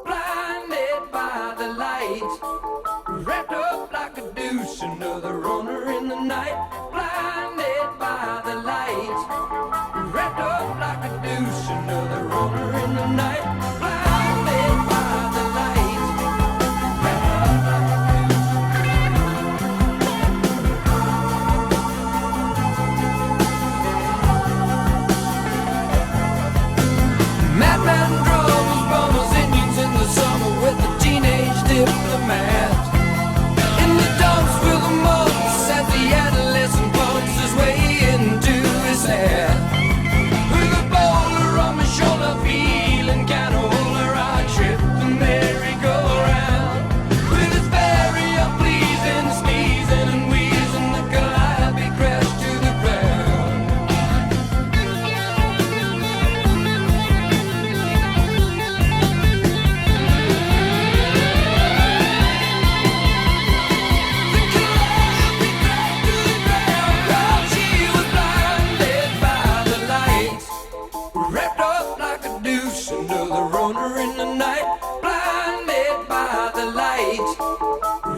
Blinded by the light, wrapped up like a deuce, another runner in the night. Blinded by the light, wrapped up like a deuce, another runner in the night. Blinded by the light, wrapped up like a madman drums, bombers, Indians in the summer with the teenage diplomat. In the dumps with the mumps as the adolescent pumps his way into his hair. With a boulder on my shoulder, feeling kind of older, I trip the merry-go-round. With his very unpleasing sneezing and wheezing, the calliope crashed to the ground. She was blinded by the light, wrapped up like a deuce, another runner in the night. Blinded by the light,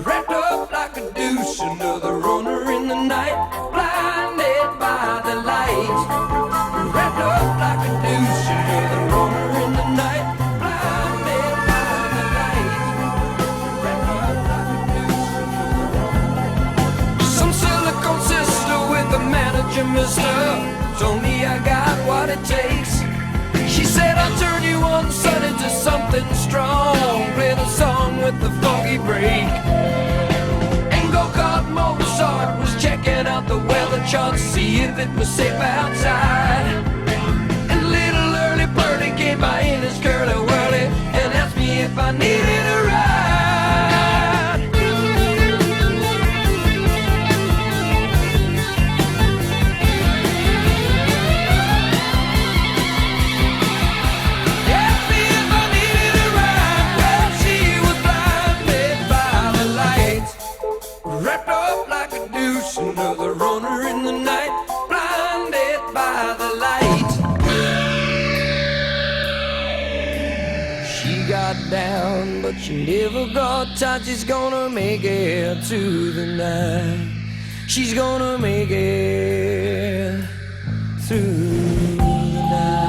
wrapped up like a deuce, another runner in the night. Blinded by the light, wrapped up like a deuce, another runner in the night. Blinded by the light, wrapped up like a deuce. Some silicone sister with a manager mister told me I got what it takes. She said I'll turn you on, son, into something strong. Play the song with the funky break. And go-kart Mozart was checking out the weather chart, see if it was safe outside. And little early birdie came by in his curly whirly and asked me if I needed a ride. Asked me if I needed a ride. Well, she was blinded by the light, wrapped up like a deuce, another runner in the night. Blinded by the light, she got down, but she never got tight. She's gonna make it to the night. She's gonna make it through the night.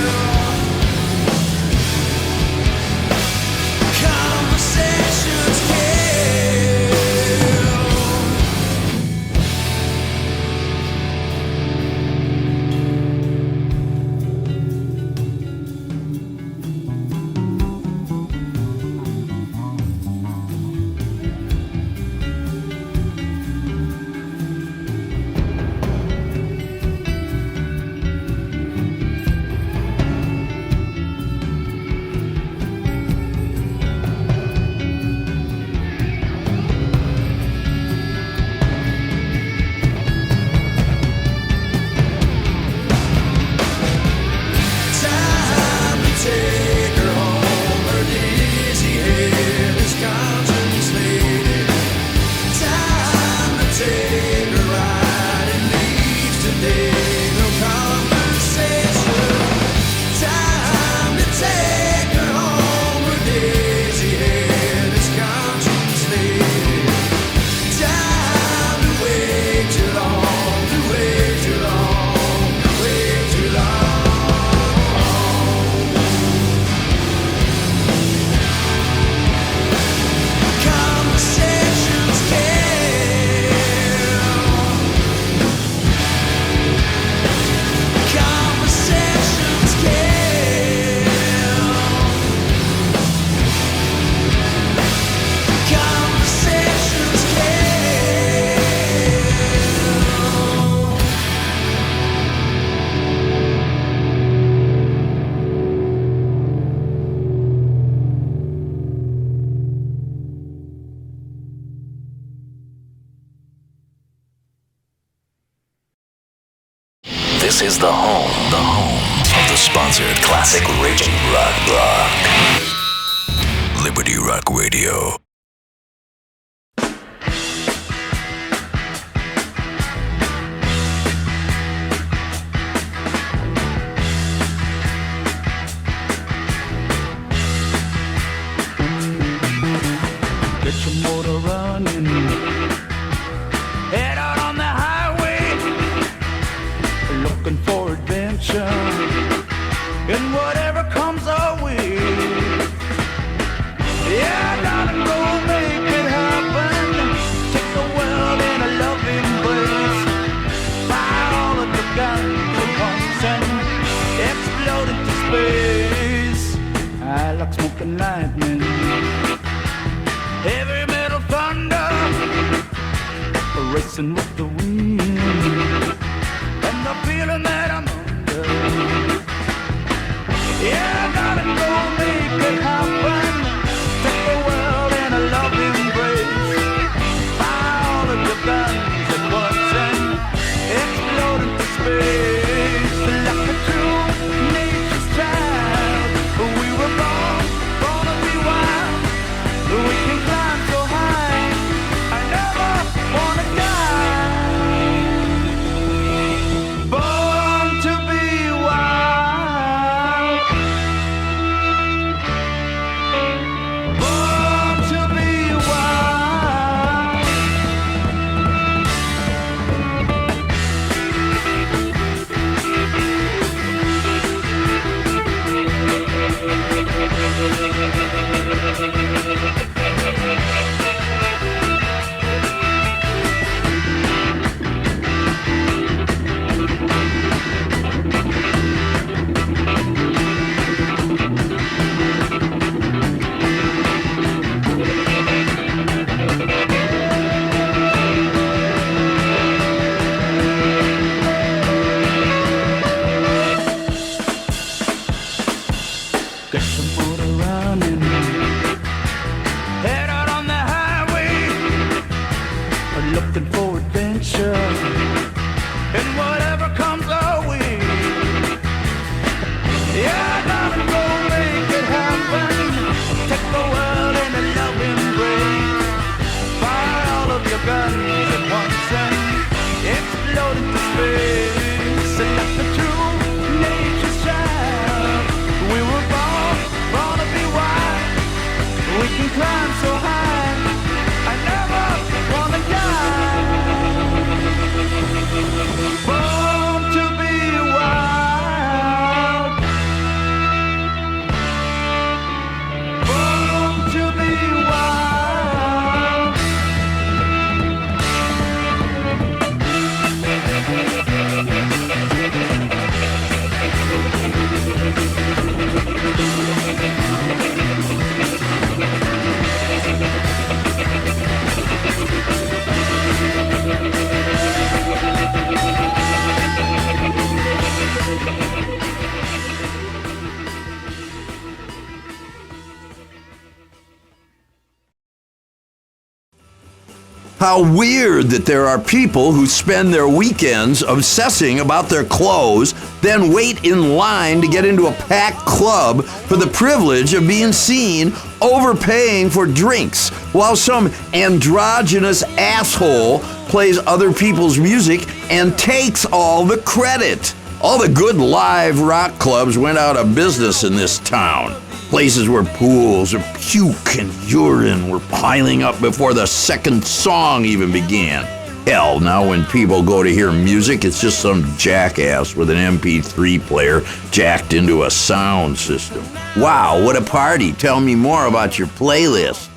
the home of the sponsored classic raging rock block. Liberty Rock Radio. Get your motor running. Head out on the highway, looking for adventure. And whatever comes our way, yeah, I gotta go make it happen. Take the world in a loving embrace. Fire all of the guns at once and explode into space. I like smoking lightning, heavy metal thunder, racing with the wind, and the feeling that I'm under. Yeah, I gotta go make it happen. Take the world in a loving embrace. Fire all of your guns at once and explode into space. Like a true nature's child, we were born to be wild. We can climb so high, I never wanna die. Born to be wild. Born to be wild. Get some motor running. Head out on the highway, looking for adventure. And whatever comes our way, yeah, I gotta go make it happen. Take the world in a loving embrace. Fire all of your guns at once and explode into space. And like the true nature's child, we were born to be wild. We can climb so high, I never wanna die. Born to be wild. Born to be wild. How weird that there are people who spend their weekends obsessing about their clothes, then wait in line to get into a packed club for the privilege of being seen overpaying for drinks, while some androgynous asshole plays other people's music and takes all the credit. All the good live rock clubs went out of business in this town. Places where pools of puke and urine were piling up before the second song even began. Hell, now when people go to hear music, it's just some jackass with an MP3 player jacked into a sound system. Wow, what a party. Tell me more about your playlist.